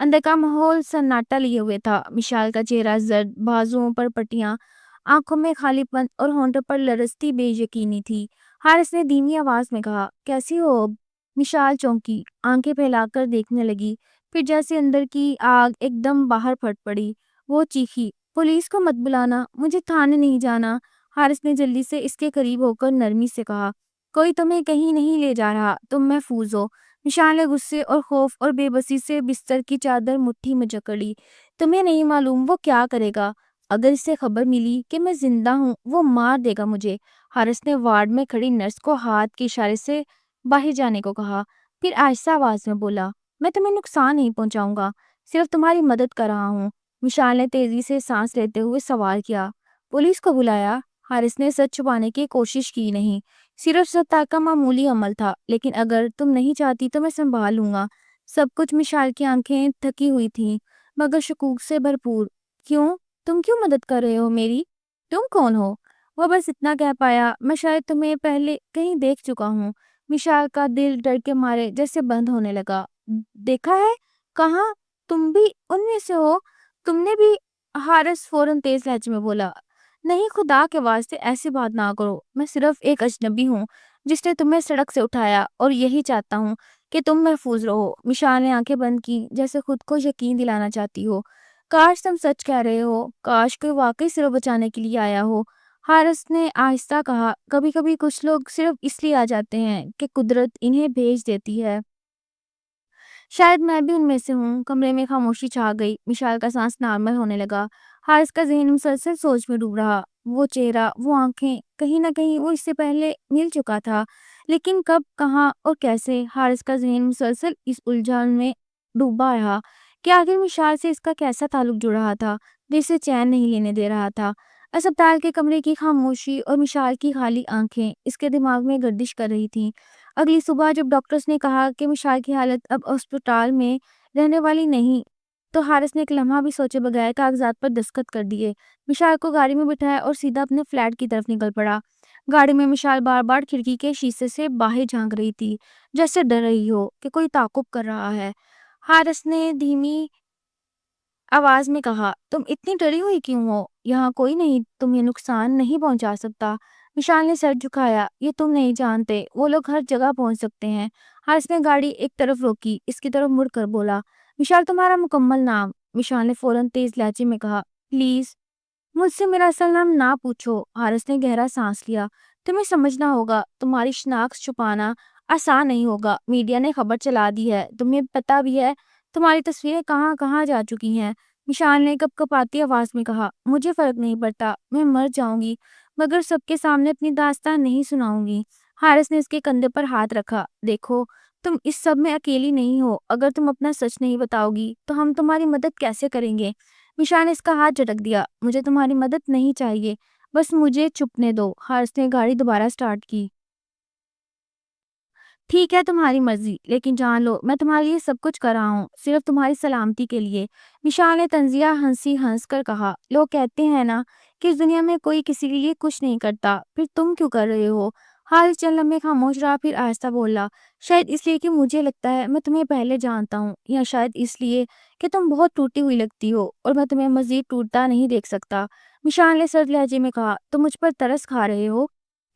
اندر کا ماحول سناٹا لیے ہوئے تھا۔ مشال کا چہرہ زرد، بازوؤں پر پٹیاں، آنکھوں میں خالی پن اور ہونٹوں پر لرزتی بے یقینی تھی۔ حارث نے دھیمی آواز میں کہا، کیسی ہو اب؟ مشال چونکی، آنکھیں پھیلا کر دیکھنے لگی، پھر جیسے اندر کی آگ ایک دم باہر پھٹ پڑی۔ وہ چیخی، پولیس کو مت بلانا، مجھے تھانے نہیں جانا۔ حارث نے جلدی سے اس کے قریب ہو کر نرمی سے کہا، کوئی تمہیں کہیں نہیں لے جا رہا، تم محفوظ ہو۔ مشال نے غصے اور خوف اور بے بسی سے بستر کی چادر مٹھی میں جکڑ لی۔ تمہیں نہیں معلوم وہ کیا کرے گا؟ اگر اسے خبر ملی کہ میں زندہ ہوں، وہ مار دے گا مجھے۔ حارث نے وارڈ میں کھڑی نرس کو ہاتھ کے اشارے سے باہر جانے کو کہا، پھر آہستہ آواز میں بولا، میں تمہیں نقصان نہیں پہنچاؤں گا، صرف تمہاری مدد کر رہا ہوں۔ مشال نے تیزی سے سانس لیتے ہوئے سوال کیا، پولیس کو بلایا؟ حارث نے سچ چھپانے کی کوشش کی نہیں، صرف سطح کا معمولی عمل تھا، لیکن اگر تم نہیں چاہتی تو میں سنبھال لوں گا۔ سب کچھ مشال کی آنکھیں تھکی ہوئی تھیں مگر شکوک سے بھرپور۔ کیوں؟ تم کیوں مدد کر رہے ہو میری؟ تم کون ہو؟ وہ بس اتنا کہہ پایا، میں شاید تمہیں پہلے کہیں دیکھ چکا ہوں۔ مشال کا دل ڈر کے مارے جیسے بند ہونے لگا۔ دیکھا ہے؟ کہاں؟ تم بھی ان میں سے ہو؟ تم نے بھی؟ حارث فوراً تیز لہجے میں بولا، نہیں، خدا کے واسطے ایسی بات نہ کرو، میں صرف ایک اجنبی ہوں جس نے تمہیں سڑک سے اٹھایا اور یہی چاہتا ہوں کہ تم محفوظ رہو۔ مشال نے آنکھیں بند کی جیسے خود کو یقین دلانا چاہتی ہو، کاش تم سچ کہہ رہے ہو، کاش کوئی واقعی صرف بچانے کے لیے آیا ہو۔ حارث نے آہستہ کہا، کبھی کبھی کچھ لوگ صرف اس لیے آ جاتے ہیں کہ قدرت انہیں بھیج دیتی ہے، شاید میں بھی ان میں سے ہوں۔ کمرے میں خاموشی چھا گئی، مشال کا سانس نارمل ہونے لگا۔ حارث کا ذہن مسلسل سوچ میں ڈوب رہا، وہ چہرہ، وہ آنکھیں، کہیں نہ کہیں وہ اس سے پہلے مل چکا تھا، لیکن کب، کہاں اور کیسے؟ حارث کا ذہن مسلسل اس الجھن میں ڈوبا رہا کہ آخر مشال سے اس کا کیسا تعلق جڑ رہا تھا جو اسے چین نہیں لینے دے رہا تھا۔ اسپتال کے کمرے کی خاموشی اور مشال کی خالی آنکھیں اس کے دماغ میں گردش کر رہی تھیں۔ اگلی صبح جب ڈاکٹرز نے کہا کہ مشال کی حالت اب اسپتال میں رہنے والی نہیں، تو حارث نے ایک لمحہ بھی سوچے بغیر کاغذات پر دستخط کر دیے، مشال کو گاڑی میں بٹھایا اور سیدھا اپنے فلیٹ کی طرف نکل پڑا۔ گاڑی میں مشال بار بار کھڑکی کے شیشے سے باہر جھانک رہی تھی، جیسے ڈر رہی ہو کہ کوئی تعاقب کر رہا ہے۔ حارث نے دھیمی آواز میں کہا، تم اتنی ڈری ہوئی کیوں ہو؟ یہاں کوئی نہیں تمہیں نقصان نہیں پہنچا سکتا۔ مشال نے سر جھکایا، یہ تم نہیں جانتے، وہ لوگ ہر جگہ پہنچ سکتے ہیں۔ حارث نے گاڑی ایک طرف روکی، اس کی طرف مڑ کر بولا، مشال تمہارا مکمل نام؟ مشال نے فوراً تیز لہجے میں کہا، پلیز مجھ سے میرا اصل نام نہ پوچھو۔ حارث نے گہرا سانس لیا، تمہیں سمجھنا ہوگا، تمہاری شناخت چھپانا آسان نہیں ہوگا، میڈیا نے خبر چلا دی ہے، تمہیں پتہ بھی ہے تمہاری تصویریں کہاں کہاں جا چکی ہیں۔ مشال نے کپ کپاتی آواز میں کہا، مجھے فرق نہیں پڑتا، میں مر جاؤں گی مگر سب کے سامنے اپنی داستان نہیں سناؤں گی۔ حارث نے اس کے کندھے پر ہاتھ رکھا، دیکھو تم اس سب میں اکیلی نہیں ہو، اگر تم اپنا سچ نہیں بتاؤ گی تو ہم تمہاری مدد کیسے کریں گے؟ مشال نے اس کا ہاتھ جھٹک دیا، مجھے تمہاری مدد نہیں چاہیے، بس مجھے چپنے دو۔ حارث نے گاڑی دوبارہ سٹارٹ کی، ٹھیک ہے تمہاری مرضی، لیکن جان لو میں تمہارے لیے سب کچھ کر رہا ہوں، صرف تمہاری سلامتی کے لیے۔ مشال نے طنزیہ ہنس کر کہا، لوگ کہتے ہیں نا کہ اس دنیا میں کوئی کسی کے لیے کچھ نہیں کرتا، پھر تم کیوں کر رہے ہو؟ حارث چند لمحے خاموش رہا، پھر آہستہ بولا، شاید اس لیے کہ مجھے لگتا ہے میں تمہیں پہلے جانتا ہوں، یا شاید اس لیے کہ تم بہت ٹوٹی ہوئی لگتی ہو اور میں تمہیں مزید ٹوٹتا نہیں دیکھ سکتا۔ مشال نے سرد لہجے میں کہا، تم مجھ پر ترس کھا رہے ہو؟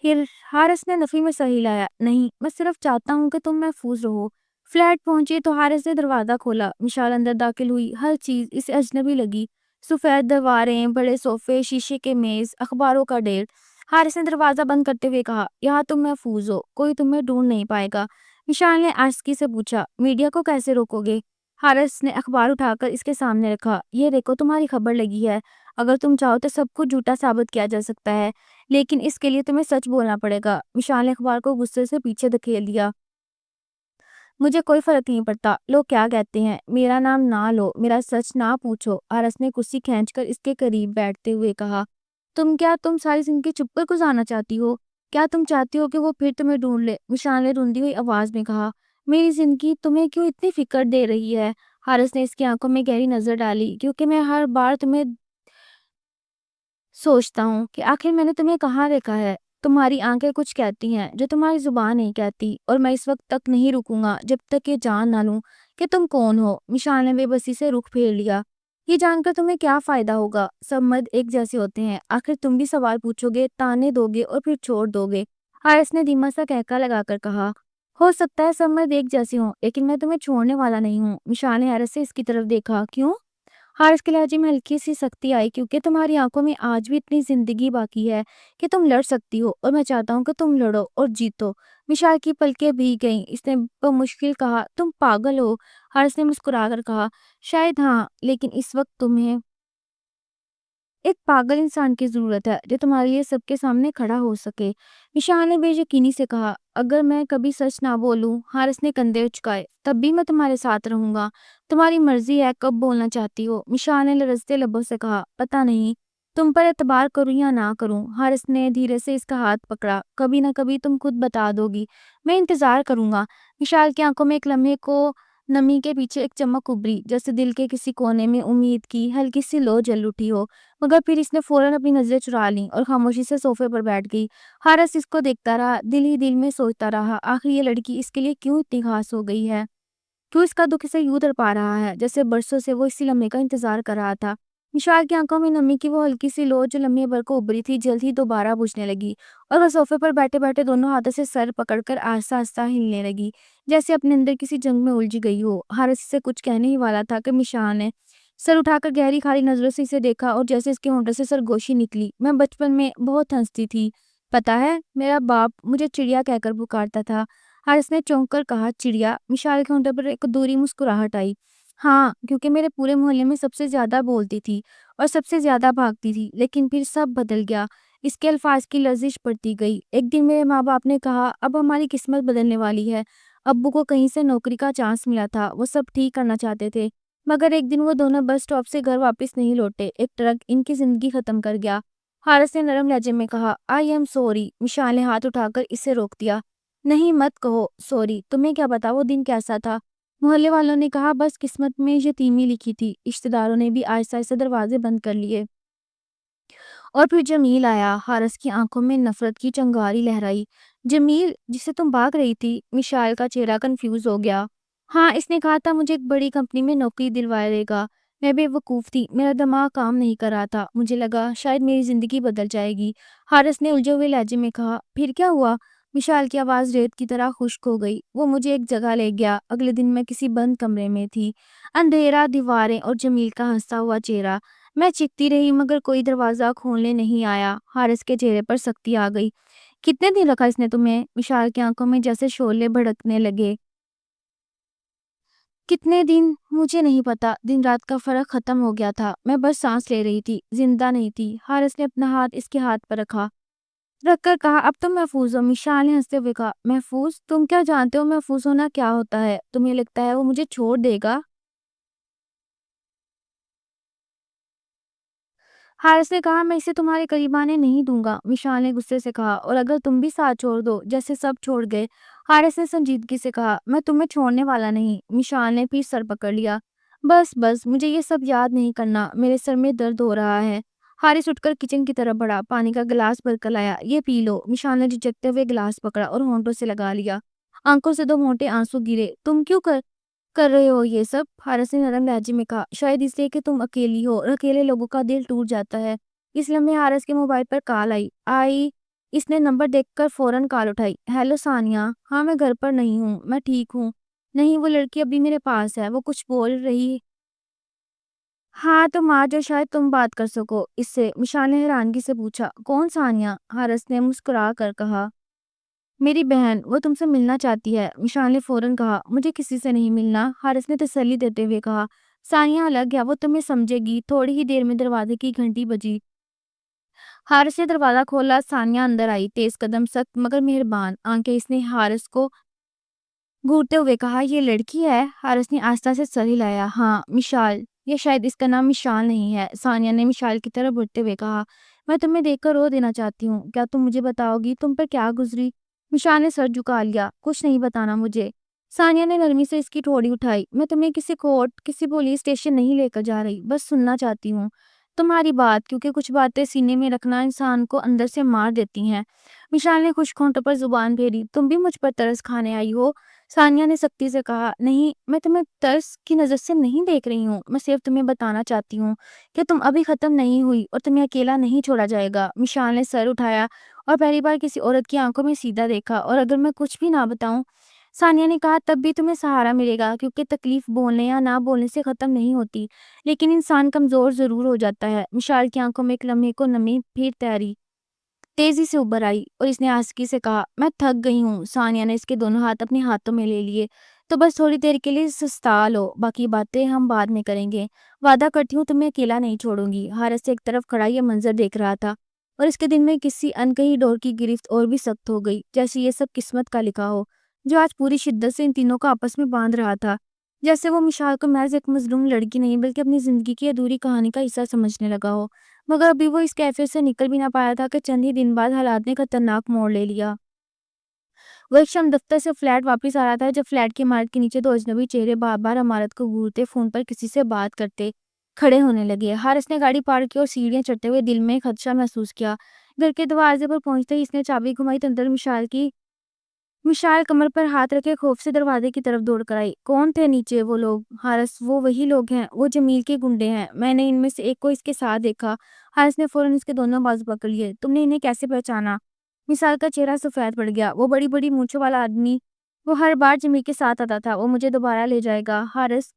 پھر حارث نے نفی میں سر ہلایا، نہیں، میں صرف چاہتا ہوں کہ تم محفوظ رہو۔ فلیٹ پہنچے تو حارث نے دروازہ کھولا، مشال اندر داخل ہوئی، ہر چیز اسے اجنبی لگی، سفید دیواریں، بڑے صوفے، شیشے کے میز، اخباروں کا ڈھیر۔ حارث نے دروازہ بند کرتے ہوئے کہا، یہاں تم محفوظ ہو، کوئی تمہیں ڈھونڈ نہیں پائے گا۔ مشال نے آہستگی سے پوچھا، میڈیا کو کیسے روکو گے؟ حارث نے اخبار اٹھا کر اس کے سامنے رکھا، یہ دیکھو تمہاری خبر لگی ہے، اگر تم چاہو تو سب کچھ جھوٹا ثابت کیا جا سکتا ہے، لیکن اس کے لیے تمہیں سچ بولنا پڑے گا۔ مشال نے اخبار کو غصے سے پیچھے دھکیل دیا، مجھے کوئی فرق نہیں پڑتا لوگ کیا کہتے ہیں، میرا نام نہ لو، میرا سچ نہ پوچھو۔ حارث نے کرسی کھینچ کر اس کے قریب بیٹھتے ہوئے کہا، تم ساری زندگی چپ کر گزارنا چاہتی ہو؟ کیا تم چاہتی ہو کہ وہ پھر تمہیں ڈھونڈ لے؟ مشال نے روندی ہوئی آواز میں کہا، میری زندگی تمہیں کیوں اتنی فکر دے رہی ہے؟ حارث نے اس کی آنکھوں میں گہری نظر ڈالی، کیونکہ میں ہر بار تمہیں سوچتا ہوں کہ آخر میں نے تمہیں کہاں دیکھا ہے۔ تمہاری آنکھیں کچھ کہتی ہیں جو تمہاری زبان نہیں کہتی، اور میں اس وقت تک نہیں رکوں گا جب تک یہ جان نہ لوں کہ تم کون ہو؟ مشال نے بے بسی سے رخ پھیر لیا۔ یہ جان کر تمہیں کیا فائدہ ہوگا؟ سب مرد ایک جیسے ہوتے ہیں، آخر تم بھی سوال پوچھو گے، تانے دو گے اور پھر چھوڑ دو گے۔ حارث نے دھیما سا کہکا لگا کر کہا، ہو سکتا ہے سب مرد ایک جیسے ہوں، لیکن میں تمہیں چھوڑنے والا نہیں ہوں۔ مشال نے حیرت سے اس کی طرف دیکھا۔ کیوں؟ حارث کے لہجے میں ہلکی سی سختی آئی۔ کیونکہ تمہاری آنکھوں میں آج بھی اتنی زندگی باقی ہے کہ تم لڑ سکتی ہو، اور میں چاہتا ہوں کہ تم لڑو اور جیتو۔ مشال کی پلکیں بھیگ گئیں۔ اس نے بمشکل کہا، تم پاگل ہو؟ حارث نے مسکرا کر کہا، شاید ہاں، لیکن اس وقت تمہیں ایک پاگل انسان کی ضرورت ہے جو تمہارے لیے سب کے سامنے کھڑا ہو سکے۔ مشال نے بے یقینی سے کہا، اگر میں کبھی سچ نہ بولوں؟ حارث نے کندھے اچکائے، تب بھی میں تمہارے ساتھ رہوں گا۔ تمہاری مرضی ہے، کب بولنا چاہتی ہو؟ مشال نے لرزتے لبوں سے کہا، پتہ نہیں، تم پر اعتبار کروں یا نہ کروں۔ حارث نے دھیرے سے اس کا ہاتھ پکڑا، کبھی نہ کبھی تم خود بتا دو گی، میں انتظار کروں گا۔ مشال کی آنکھوں میں ایک لمحے کو نمی کے پیچھے ایک چمک ابھری، جیسے دل کے کسی کونے میں امید کی ہلکی سی لو جل اٹھی ہو، مگر پھر اس نے فوراً اپنی نظریں چرا لیں اور خاموشی سے صوفے پر بیٹھ گئی۔ حارث اس کو دیکھتا رہا، دل ہی دل میں سوچتا رہا، آخر یہ لڑکی اس کے لیے کیوں اتنی خاص ہو گئی ہے؟ کیوں اس کا دکھ اسے یوں تڑپا رہا ہے جیسے برسوں سے وہ اسی لمحے کا انتظار کر رہا تھا؟ مشال کی آنکھوں میں نمی کی وہ ہلکی سی لو جو لمحے بھر کو ابھری تھی جلد ہی دوبارہ بجھنے لگی، اور وہ صوفے پر بیٹھے بیٹھے دونوں ہاتھوں سے سر پکڑ کر آہستہ آہستہ ہلنے لگی، جیسے اپنے اندر کسی جنگ میں الجھی گئی ہو۔ حارث سے کچھ کہنے ہی والا تھا کہ مشال نے سر اٹھا کر گہری خالی نظروں سے اسے دیکھا، اور جیسے اس کے ہونٹوں سے سرگوشی نکلی، میں بچپن میں بہت ہنستی تھی، پتا ہے، میرا باپ مجھے چڑیا کہہ کر پکارتا تھا۔ حارث نے چونک کر کہا، چڑیا؟ مشال کے ہونٹوں پر ایک دوری مسکراہٹ آئی۔ ہاں، کیونکہ میرے پورے محلے میں سب سے زیادہ بولتی تھی اور سب سے زیادہ بھاگتی تھی، لیکن پھر سب بدل گیا۔ اس کے الفاظ کی لرزش بڑھتی گئی۔ ایک دن میرے ماں باپ نے کہا، اب ہماری قسمت بدلنے والی ہے۔ ابو کو کہیں سے نوکری کا چانس ملا تھا، وہ سب ٹھیک کرنا چاہتے تھے، مگر ایک دن وہ دونوں بس اسٹاپ سے گھر واپس نہیں لوٹے، ایک ٹرک ان کی زندگی ختم کر گیا۔ حارث نے نرم لہجے میں کہا، آئی ایم سوری۔ مشال نے ہاتھ اٹھا کر اسے روک دیا۔ نہیں، مت کہو سوری، تمہیں کیا پتا وہ دن کیسا تھا؟ محلے والوں نے کہا، بس قسمت میں یتیمی لکھی تھی۔ رشتہ داروں نے بھی آہستہ آہستہ دروازے بند کر لیے۔ اور پھر جمیل آیا۔ حارث کی آنکھوں میں نفرت کی چنگاری لہرائی۔ جمیل، جسے تم بھاگ رہی تھی؟ مشال کا چہرہ کنفیوز ہو گیا۔ ہاں، اس نے کہا تھا مجھے ایک بڑی کمپنی میں نوکری دلوائے گا۔ میں بے وقوف تھی، میرا دماغ کام نہیں کر رہا تھا، مجھے لگا شاید میری زندگی بدل جائے گی۔ حارث نے الجھے ہوئے لہجے میں کہا، پھر کیا ہوا؟ مشال کی آواز ریت کی طرح خشک ہو گئی۔ وہ مجھے ایک جگہ لے گیا۔ اگلے دن میں کسی بند کمرے میں تھی، اندھیرا، دیواریں اور جمیل کا ہنستا ہوا چہرہ۔ میں چیختی رہی مگر کوئی دروازہ کھولنے نہیں آیا۔ حارث کے چہرے پر سختی آ گئی۔ کتنے دن رکھا اس نے تمہیں؟ مشال کی آنکھوں میں جیسے شعلے بھڑکنے لگے۔ کتنے دن؟ مجھے نہیں پتا۔ دن رات کا فرق ختم ہو گیا تھا، میں بس سانس لے رہی تھی، زندہ نہیں تھی۔ حارث نے اپنا ہاتھ اس کے ہاتھ پر رکھ کر کہا، اب تم محفوظ ہو۔ مشال نے ہنستے ہوئے کہا، محفوظ؟ تم کیا جانتے ہو محفوظ ہونا کیا ہوتا ہے؟ تمہیں لگتا ہے وہ مجھے چھوڑ دے گا؟ حارث نے کہا، میں اسے تمہارے قریب آنے نہیں دوں گا۔ مشال نے غصے سے کہا، اور اگر تم بھی ساتھ چھوڑ دو جیسے سب چھوڑ گئے؟ حارث نے سنجیدگی سے کہا، میں تمہیں چھوڑنے والا نہیں۔ مشال نے پھر سر پکڑ لیا۔ بس مجھے یہ سب یاد نہیں کرنا، میرے سر میں درد ہو رہا ہے۔ حارث اٹھ کر کچن کی طرف بڑھا، پانی کا گلاس بھر کر لایا، یہ پی لو۔ مشال نے جھجکتے ہوئے گلاس پکڑا اور ہونٹوں سے لگا لیا۔ آنکھوں سے دو موٹے آنسو گرے۔ تم کیوں کر رہے ہو یہ سب؟ حارث نے نرم لہجے میں کہا، شاید اس لیے کہ تم اکیلی ہو، اور اکیلے لوگوں کا دل ٹوٹ جاتا ہے۔ اس لمحے حارث کے موبائل پر کال آئی۔ اس نے نمبر دیکھ کر فوراً کال اٹھائی۔ ہیلو ثانیہ، ہاں میں گھر پر نہیں ہوں، میں ٹھیک ہوں۔ نہیں، وہ لڑکی ابھی میرے پاس ہے، وہ کچھ بول رہی۔ ہاں تم آ جاؤ، شاید تم بات کر سکو اس سے۔ مشال نے حیرانگی سے پوچھا، کون ثانیہ؟ حارث نے مسکرا کر کہا، میری بہن، وہ تم سے ملنا چاہتی ہے۔ مشال نے فوراً کہا، مجھے کسی سے نہیں ملنا۔ حارث نے تسلی دیتے ہوئے کہا، ثانیہ الگ ہے، وہ تمہیں سمجھے گی۔ تھوڑی ہی دیر میں دروازے کی گھنٹی بجی۔ حارث نے دروازہ کھولا، ثانیہ اندر آئی، تیز قدم، سخت مگر مہربان آنکھیں۔ اس نے حارث کو گھورتے ہوئے کہا، یہ لڑکی ہے؟ حارث نے آہستہ سے سر ہلایا، ہاں، مشال۔ یہ شاید اس کا نام مشال نہیں ہے۔ ثانیہ نے مشال کی طرف بڑھتے ہوئے کہا، میں تمہیں دیکھ کر رو دینا چاہتی ہوں، کیا تم مجھے بتاؤ گی تم پر کیا گزری؟ مشال نے سر جھکا لیا، کچھ نہیں بتانا مجھے۔ ثانیہ نے نرمی سے اس کی ٹھوڑی اٹھائی، میں تمہیں کسی کورٹ، کسی پولیس اسٹیشن نہیں لے کر جا رہی، بس سننا چاہتی ہوں تمہاری بات، کیونکہ کچھ باتیں سینے میں رکھنا انسان کو اندر سے مار دیتی ہیں۔ مشال نے خشک ہونٹوں پر زبان پھیری، تم بھی مجھ پر ترس کھانے آئی ہو؟ ثانیہ نے سختی سے کہا، نہیں، میں تمہیں ترس کی نظر سے نہیں دیکھ رہی ہوں، میں صرف تمہیں بتانا چاہتی ہوں کہ تم ابھی ختم نہیں ہوئی اور تمہیں اکیلا نہیں چھوڑا جائے گا۔ مشال نے سر اٹھایا اور پہلی بار کسی عورت کی آنکھوں میں سیدھا دیکھا۔ اور اگر میں کچھ بھی نہ بتاؤں، ثانیہ نے کہا، تب بھی تمہیں سہارا ملے گا، کیونکہ تکلیف بولنے یا نہ بولنے سے ختم نہیں ہوتی، لیکن انسان کمزور ضرور ہو جاتا ہے۔ مشال کی آنکھوں میں ایک لمحے کو نمی پھر تیزی سے ابھر آئی اور اس نے آہستگی سے کہا، میں تھک گئی ہوں۔ ثانیہ نے اس کے دونوں ہاتھ اپنے ہاتھوں میں لے لیے۔ تو بس تھوڑی دیر کے لیے سستا لو، باقی باتیں ہم بعد میں کریں گے۔ وعدہ کرتی ہوں تمہیں اکیلا نہیں چھوڑوں گی۔ حارث ایک طرف کھڑا یہ منظر دیکھ رہا تھا اور اس کے دل میں کسی انکہی ڈور کی گرفت اور بھی سخت ہو گئی، جیسے یہ سب قسمت کا لکھا ہو، جو آج پوری شدت سے ان تینوں کو آپس میں باندھ رہا تھا۔ جیسے وہ مشال کو محض ایک مظلوم لڑکی نہیں بلکہ اپنی زندگی کی ادھوری کہانی کا حصہ سمجھنے لگا ہو، مگر ابھی وہ اس کیفیت سے نکل بھی نہ پایا تھا کہ چند ہی دن بعد حالات نے خطرناک موڑ لے لیا۔ وہ ایک شام دفتر سے فلیٹ واپس آ رہا تھا جب فلیٹ کی عمارت کے نیچے دو اجنبی چہرے بار بار عمارت کو گھورتے فون پر کسی سے بات کرتے کھڑے ہونے لگے۔ حارث نے گاڑی پارک کی اور سیڑھیاں چڑھتے ہوئے دل میں خدشہ محسوس کیا۔ گھر کے دروازے پر پہنچتے ہی اس نے چابی گھمائی تو اندر مشال کمر پر ہاتھ رکھے خوف سے دروازے کی طرف دوڑ کر آئی۔ کون تھے نیچے وہ لوگ؟ حارث، وہ وہی لوگ ہیں، وہ جمیل کے گنڈے ہیں، میں نے ان میں سے ایک کو اس کے ساتھ دیکھا۔ حارث نے فوراً اس کے دونوں بازو پکڑ لیے۔ تم نے انہیں کیسے پہچانا؟ مثال کا چہرہ سفید پڑ گیا۔ وہ بڑی بڑی مونچھوں والا آدمی، وہ ہر بار جمیل کے ساتھ آتا تھا، وہ مجھے دوبارہ لے جائے گا حارث،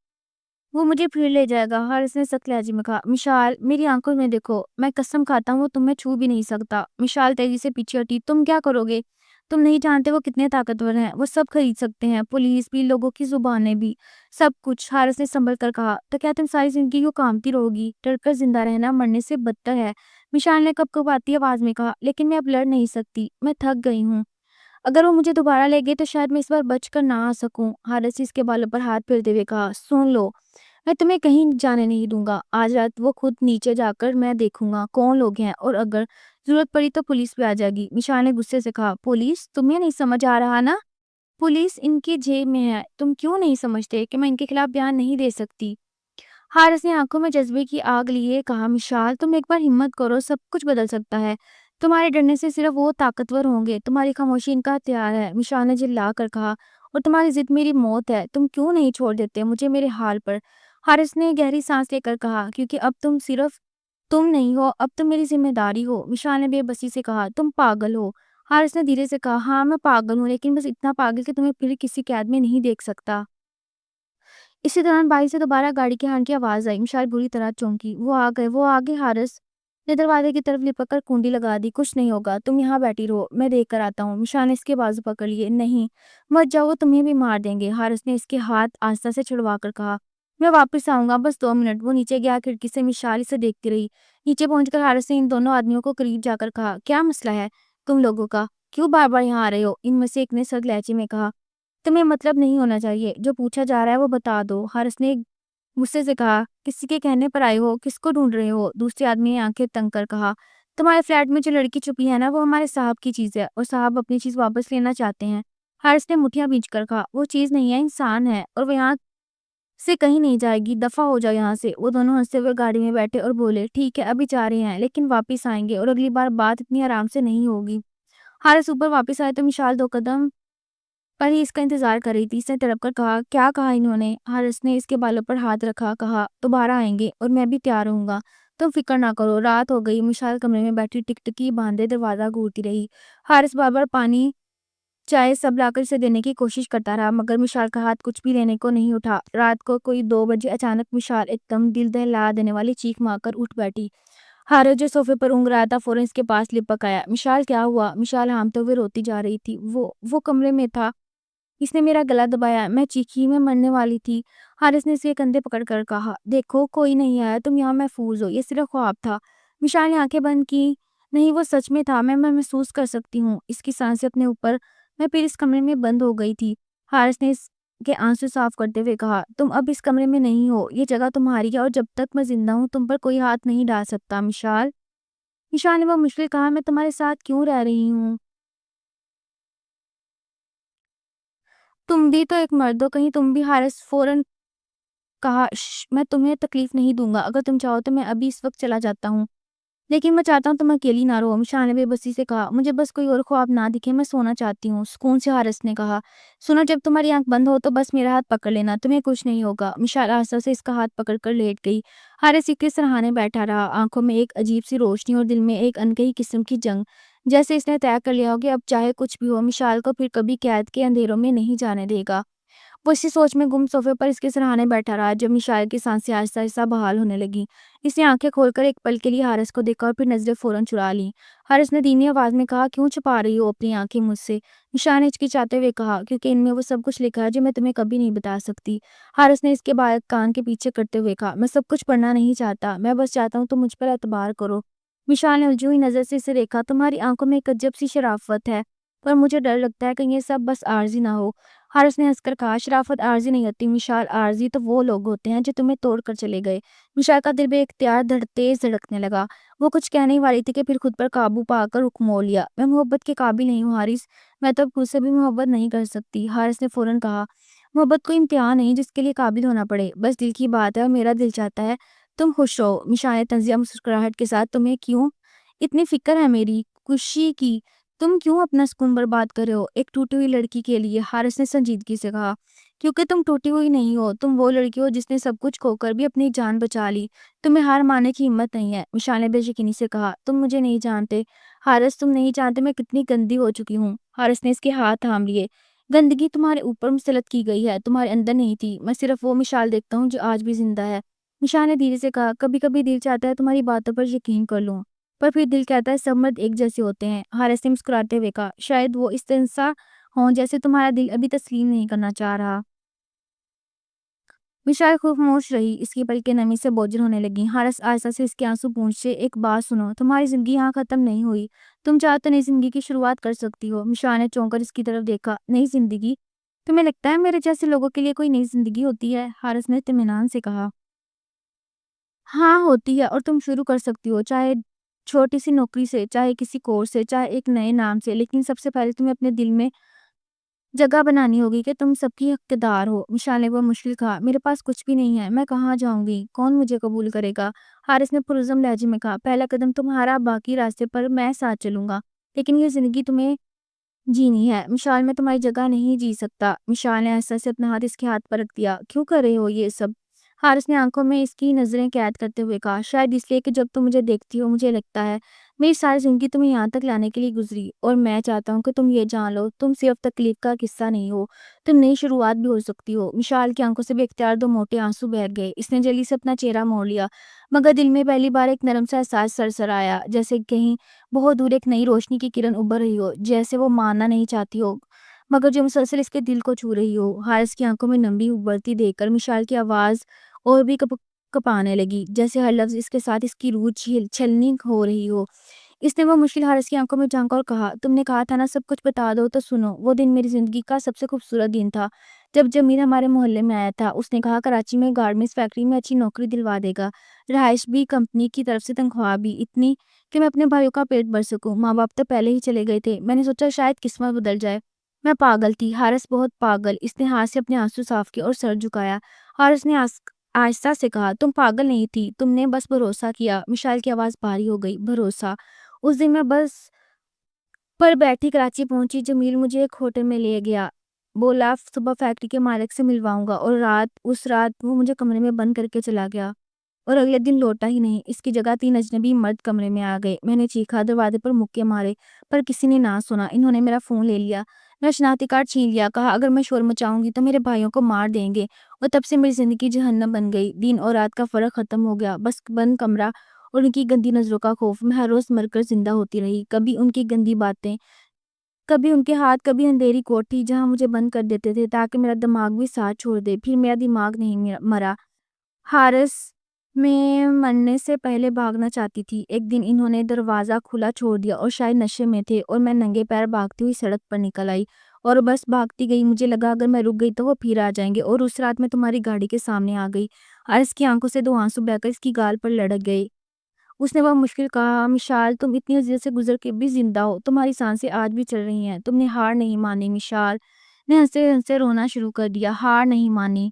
وہ مجھے پھر لے جائے گا۔ حارث نے سخت لہجے میں کہا، مشال، میری آنکھوں میں دیکھو، میں قسم کھاتا ہوں وہ تمہیں چھو بھی نہیں سکتا۔ مشال تیزی سے پیچھے ہٹی۔ تم کیا کرو گے؟ تم نہیں جانتے وہ کتنے طاقتور ہیں، وہ سب خرید سکتے ہیں، پولیس بھی، لوگوں کی زبانیں بھی، سب کچھ۔ حارث نے سنبھل کر کہا، تو کیا تم ساری زندگی کو کامتی رہو گی؟ ڈر کر زندہ رہنا مرنے سے بدتر ہے۔ مشال نے کپکپاتی آواز میں کہا، لیکن میں اب لڑ نہیں سکتی، میں تھک گئی ہوں، اگر وہ مجھے دوبارہ لے گئے تو شاید میں اس بار بچ کر نہ آ سکوں۔ حارث اس کے بالوں پر ہاتھ پھیرتے ہوئے کہا، سن لو، میں تمہیں کہیں جانے نہیں دوں گا، آج رات وہ خود نیچے جا کر میں دیکھوں گا کون لوگ ہیں، اور اگر ضرورت پڑی تو پولیس بھی آ جائے گی۔ مشال نے غصے سے کہا، پولیس؟ تمہیں نہیں سمجھ آ رہا نا؟ پولیس ان کی جیب میں ہے، تم کیوں نہیں سمجھتے کہ میں ان کے خلاف بیان نہیں دے سکتی؟ حارث نے آنکھوں میں جذبے کی آگ لیے کہا، مشال، تم ایک بار ہمت کرو، سب کچھ بدل سکتا ہے، تمہارے ڈرنے سے صرف وہ طاقتور ہوں گے، تمہاری خاموشی ان کا ہتھیار ہے۔ مشال نے جلا کر کہا، اور تمہاری ضد میری موت ہے، تم کیوں نہیں چھوڑ دیتے مجھے میرے حال پر؟ حارث نے گہری سانس لے کر کہا، کیونکہ اب تم صرف تم نہیں ہو، اب تم میری ذمہ داری ہو۔ مشال نے بے بسی سے کہا، تم پاگل ہو۔ حارث نے دھیرے سے کہا، ہاں میں پاگل ہوں، لیکن بس اتنا پاگل کہ تمہیں پھر کسی قید میں نہیں دیکھ سکتا۔ اسی دوران باہر سے دوبارہ گاڑی کے ہارن کی آواز آئی۔ مشال بری طرح چونکی۔ وہ آگے۔ حارث نے دروازے کی طرف لپک کر کنڈی لگا دی۔ کچھ نہیں ہوگا، تم یہاں بیٹھی رہو، میں دیکھ کر آتا ہوں۔ مشال نے اس کے بازو پکڑ لیے۔ نہیں، مت جاؤ، وہ تمہیں بھی مار دیں گے۔ حارث نے اس کے ہاتھ آہستہ سے چھڑوا کر کہا، میں واپس آؤں گا، بس 2 منٹ۔ وہ نیچے گیا، کھڑکی سے مشال اسے دیکھتی رہی۔ نیچے پہنچ کر حارث نے ان دونوں آدمیوں کو قریب جا کر کہا، کیا مسئلہ ہے تم لوگوں کا؟ کیوں بار بار یہاں آ رہے ہو؟ ان میں سے ایک نے سرد لہجے میں کہا، تمہیں مطلب نہیں ہونا چاہیے، جو پوچھا جا رہا ہے وہ بتا دو۔ حارث نے غصے سے کہا، کسی کے کہنے پر آئے ہو؟ کس کو ڈھونڈ رہے ہو؟ دوسرے آدمی نے آنکھیں تنگ کر کہا، تمہارے فلیٹ میں جو لڑکی چھپی ہے نا، وہ ہمارے صاحب کی چیز ہے، اور صاحب اپنی چیز واپس لینا چاہتے ہیں۔ حارث نے مٹھیاں بھیج کر کہا، وہ چیز نہیں ہے، انسان ہے، اور وہ یہاں سے کہیں نہیں جائے گی، دفع ہو جاؤ یہاں سے۔ وہ دونوں ہنستے ہوئے گاڑی میں بیٹھے اور بولے، ٹھیک ہے، ابھی جا رہے ہیں، لیکن واپس آئیں گے، اور اگلی بار بات اتنی آرام سے نہیں ہوگی۔ حارث اوپر واپس آئے تو مشال 2 قدم پر ہی اس کا انتظار کر رہی تھی۔ اس نے تڑپ کر کہا، کیا کہا انہوں نے؟ حارث نے اس کے بالوں پر ہاتھ رکھا، کہا، دوبارہ آئیں گے، اور میں بھی تیار رہوں گا، تم فکر نہ کرو۔ رات ہو گئی۔ مشال کمرے میں بیٹھی ٹکٹکی باندھے دروازہ گھورتی رہی۔ حارث بار بار پانی، چائے سب لا کر اسے دینے کی کوشش کرتا رہا، مگر مشال کا ہاتھ کچھ بھی لینے کو نہیں اٹھا۔ رات کو کوئی 2 بجے اچانک مشال ایک دم دل دہلا دینے والی چیخ مار کر اٹھ بیٹھی۔ حارث جو صوفے پر اونگ رہا تھا فوراً اس کے پاس لپک آیا۔ مشال، کیا ہوا؟ مشال ہامتے ہوئے روتی جا رہی تھی۔ وہ کمرے میں تھا، اس نے میرا گلا دبایا، میں چیخی، میں مرنے والی تھی۔ حارث نے اس کے کندھے پکڑ کر کہا، دیکھو کوئی نہیں آیا، تم یہاں محفوظ ہو، یہ صرف خواب تھا۔ مشال نے آنکھیں بند کی، نہیں، وہ سچ میں تھا، میں محسوس کر سکتی ہوں اس کی سانسیں اپنے اوپر، میں پھر اس کمرے میں بند ہو گئی تھی۔ حارث نے اس کے آنسو صاف کرتے ہوئے کہا، تم اب اس کمرے میں نہیں ہو، یہ جگہ تمہاری ہے، اور جب تک میں زندہ ہوں تم پر کوئی ہاتھ نہیں ڈال سکتا۔ مشال نے وہ مشکل کہا، میں تمہارے ساتھ کیوں رہ رہی ہوں؟ تم بھی تو ایک مرد ہو، کہیں تم بھی؟ حارث فوراً کہا، میں تمہیں تکلیف نہیں دوں گا، اگر تم چاہو تو میں ابھی اس وقت چلا جاتا ہوں۔ لیکن میں چاہتا ہوں تم اکیلی نہ رہو، مشال نے بے بسی سے کہا۔ مجھے بس کوئی اور خواب نہ دکھے، میں سونا چاہتی ہوں، سکون سے حارث نے کہا۔ سنو، جب تمہاری آنکھ بند ہو تو بس میرا ہاتھ پکڑ لینا، تمہیں کچھ نہیں ہوگا۔ مشال آہستہ سے اس کا ہاتھ پکڑ کر لیٹ گئی۔ حارث کے سرہانے بیٹھا رہا، آنکھوں میں ایک عجیب سی روشنی اور دل میں ایک انکہی قسم کی جنگ، جیسے اس نے طے کر لیا ہو کہ اب چاہے کچھ بھی ہو، مشال کو پھر کبھی قید کے اندھیروں میں نہیں جانے دے گا۔ وہ اسی سوچ میں گم صوفے پر اس کے سرہانے بیٹھا رہا جب مشال کی سانسیں آہستہ آہستہ بحال ہونے لگی۔ اس نے آنکھیں کھول کر ایک پل کے لیے حارث کو دیکھا اور پھر نظریں فوراً چرا لیں۔ حارث نے دھیمی آواز میں کہا، کیوں چھپا رہی ہو اپنی آنکھیں مجھ سے؟ مشال نے ہچکچاتے ہوئے کہا، کیونکہ ان میں وہ سب کچھ لکھا ہے جو میں تمہیں کبھی نہیں بتا سکتی۔ حارث نے اس کے بال کان کے پیچھے کرتے ہوئے کہا، میں سب کچھ پڑھنا نہیں چاہتا، میں بس چاہتا ہوں تم مجھ پر اعتبار کرو۔ مشال نے الجھی ہوئی نظر سے اسے دیکھا، تمہاری آنکھوں میں ایک عجب سی شرافت ہے، پر مجھے ڈر لگتا ہے کہ یہ سب بس عارضی نہ ہو۔ حارث نے ہنس کر کہا، شرافت عارضی نہیں ہوتی مشال، عارضی تو وہ لوگ ہوتے ہیں جو تمہیں توڑ کر چلے گئے۔ مشال کا دل بے اختیار تیز دھڑکنے لگا۔ وہ کچھ کہنے والی تھی کہ پھر خود پر قابو پا کر رخ موڑ لیا۔ میں محبت کے قابل نہیں ہوں حارث، میں تو اب خود سے بھی محبت نہیں کر سکتی۔ حارث نے فوراً کہا، محبت کوئی امتحان نہیں جس کے لیے قابل ہونا پڑے، بس دل کی بات ہے اور میرا دل چاہتا ہے تم خوش رہو۔ مشال نے طنزیہ مسکراہٹ کے ساتھ، تمہیں کیوں اتنی فکر ہے میری خوشی کی؟ تم کیوں اپنا سکون برباد کر رہے ہو ایک ٹوٹی ہوئی لڑکی کے لیے؟ حارث نے سنجیدگی سے کہا، کیونکہ تم ٹوٹی ہوئی نہیں ہو، تم وہ لڑکی ہو جس نے سب کچھ کھو کر بھی اپنی جان بچا لی، تمہیں ہار ماننے کی ہمت نہیں ہے۔ مشال نے بے یقینی سے کہا، تم مجھے نہیں جانتے حارث، تم نہیں جانتے میں کتنی گندی ہو چکی ہوں۔ حارث نے اس کے ہاتھ تھام لیے، گندگی تمہارے اوپر مسلط کی گئی ہے، تمہارے اندر نہیں تھی، میں صرف وہ مشال دیکھتا ہوں جو آج بھی زندہ ہے۔ مشال نے دھیرے سے کہا، کبھی کبھی دل چاہتا ہے تمہاری باتوں پر یقین کر لوں، پر پھر دل کہتا ہے سب مرد ایک جیسے ہوتے ہیں۔ حارث نے مسکراتے ہوئے کہا، شاید وہ اس طرح ہوں جیسے تمہارا دل ابھی تسلیم نہیں کرنا چاہ رہا۔ مشال خاموش رہی، اس کی پلکیں نمی سے بوجھل ہونے لگیں۔ حارث آہستہ سے اس کے آنسو پونچھے، ایک بات سنو، تمہاری زندگی یہاں ختم نہیں ہوئی، تم چاہو تو نئی زندگی کی شروعات کر سکتی ہو۔ مشال نے چونک کر اس کی طرف دیکھا، نئی زندگی؟ تمہیں لگتا ہے میرے جیسے لوگوں کے لیے کوئی نئی زندگی ہوتی ہے؟ حارث نے اطمینان سے کہا، ہاں ہوتی ہے، اور تم شروع کر سکتی ہو، چاہے چھوٹی سی نوکری سے، چاہے کسی کورس سے، چاہے ایک نئے نام سے، لیکن سب سے پہلے تمہیں اپنے دل میں جگہ بنانی ہوگی کہ تم سب کی حقدار ہو۔ مشال نے وہ مشکل کہا، میرے پاس کچھ بھی نہیں ہے، میں کہاں جاؤں گی، کون مجھے قبول کرے گا؟ حارث نے پرعزم لہجے میں کہا، پہلا قدم تمہارا، باقی راستے پر میں ساتھ چلوں گا، لیکن یہ زندگی تمہیں جینی ہے۔ مشال، میں تمہاری جگہ نہیں جی سکتا۔ مشال نے ایسا سے اپنا ہاتھ اس کے ہاتھ پر رکھ دیا، کیوں کر رہے ہو یہ سب؟ حارث نے آنکھوں میں اس کی نظریں قید کرتے ہوئے کہا، شاید اس لیے کہ جب تم مجھے دیکھتی ہو مجھے لگتا ہے میری ساری زندگی تمہیں یہاں تک لانے کے لیے گزری، اور میں چاہتا ہوں کہ تم یہ جان لو تم صرف تکلیف کا قصہ نہیں ہو، تم نئی شروعات بھی ہو سکتی ہو۔ مشال کی آنکھوں سے بے اختیار دو موٹے آنسو بہہ گئے، اس نے جلدی سے اپنا چہرہ موڑ لیا، مگر دل میں پہلی بار ایک نرم سا احساس سرسر آیا، جیسے کہیں بہت دور ایک نئی روشنی کی کرن ابھر رہی ہو، جیسے وہ ماننا نہیں چاہتی ہو مگر جو مسلسل اس کے دل کو چھو رہی ہو۔ حارث کی آنکھوں میں نمی ابھرتی دیکھ کر مشال کی آواز اور بھی کپانے لگی، جیسے ہر لفظ اس کے ساتھ اس کی روح چھلنی ہو رہی ہو۔ اس نے وہ مشکل حارث کی آنکھوں میں جھانکا اور کہا، تم نے کہا تھا نا سب کچھ بتا دو، تو سنو، وہ دن میری زندگی کا سب سے خوبصورت دن تھا جب جمیل ہمارے محلے میں آیا تھا۔ اس نے کہا کراچی میں گارمنٹس فیکٹری میں اچھی نوکری دلوا دے گا، رہائش بھی، کمپنی کی طرف سے تنخواہ بھی، اتنی کہ میں اپنے بھائیوں کا پیٹ بھر سکوں۔ ماں باپ تو پہلے ہی چلے گئے تھے، میں نے سوچا شاید قسمت بدل جائے۔ میں پاگل تھی حارث، بہت پاگل۔ اس نے ہاتھ سے اپنے آنسو صاف کیے اور سر جھکایا۔ حارث نے آہستہ سے کہا، تم پاگل نہیں تھی، تم نے بس بھروسہ کیا۔ مشال کی آواز بھاری ہو گئی، بھروسہ؟ اس دن میں بس پر بیٹھی کراچی پہنچی، جمیل مجھے ایک ہوٹل میں لے گیا، بولا صبح فیکٹری کے مالک سے ملواؤں گا، اور اس رات وہ مجھے کمرے میں بند کر کے چلا گیا اور اگلے دن لوٹا ہی نہیں۔ اس کی جگہ 3 اجنبی مرد کمرے میں آ گئے۔ میں نے چیخا، دروازے پر مکے مارے، پر کسی نے نہ سنا۔ انہوں نے میرا فون لے لیا، میں شناختی کارڈ چھین لیا، کہا اگر میں شور مچاؤں گی تو میرے بھائیوں کو مار دیں گے، اور تب سے میری زندگی جہنم بن گئی۔ دن اور رات کا فرق ختم ہو گیا، بس بند کمرہ اور ان کی گندی نظروں کا خوف۔ میں ہر روز مر کر زندہ ہوتی رہی، کبھی ان کی گندی باتیں، کبھی ان کے ہاتھ، کبھی اندھیری کوٹھی جہاں مجھے بند کر دیتے تھے تاکہ میرا دماغ بھی ساتھ چھوڑ دے۔ پھر میرا دماغ نہیں مرا حارث، میں مرنے سے پہلے بھاگنا چاہتی تھی۔ ایک دن انہوں نے دروازہ کھلا چھوڑ دیا، اور شاید نشے میں تھے، اور میں ننگے پیر بھاگتی ہوئی سڑک پر نکل آئی اور بس بھاگتی گئی۔ مجھے لگا اگر میں رک گئی تو وہ پھر آ جائیں گے، اور اس رات میں تمہاری گاڑی کے سامنے آ گئی۔ حارث کی آنکھوں سے 2 آنسو بہہ کر اس کی گال پر لڑک گئے۔ اس نے وہ مشکل کہا، مشال تم اتنی اذیت سے گزر کے بھی زندہ ہو، تمہاری سانسیں آج بھی چل رہی ہیں، تم نے ہار نہیں مانی۔ مشال نے ہنستے ہنستے رونا شروع کر دیا، ہار نہیں مانی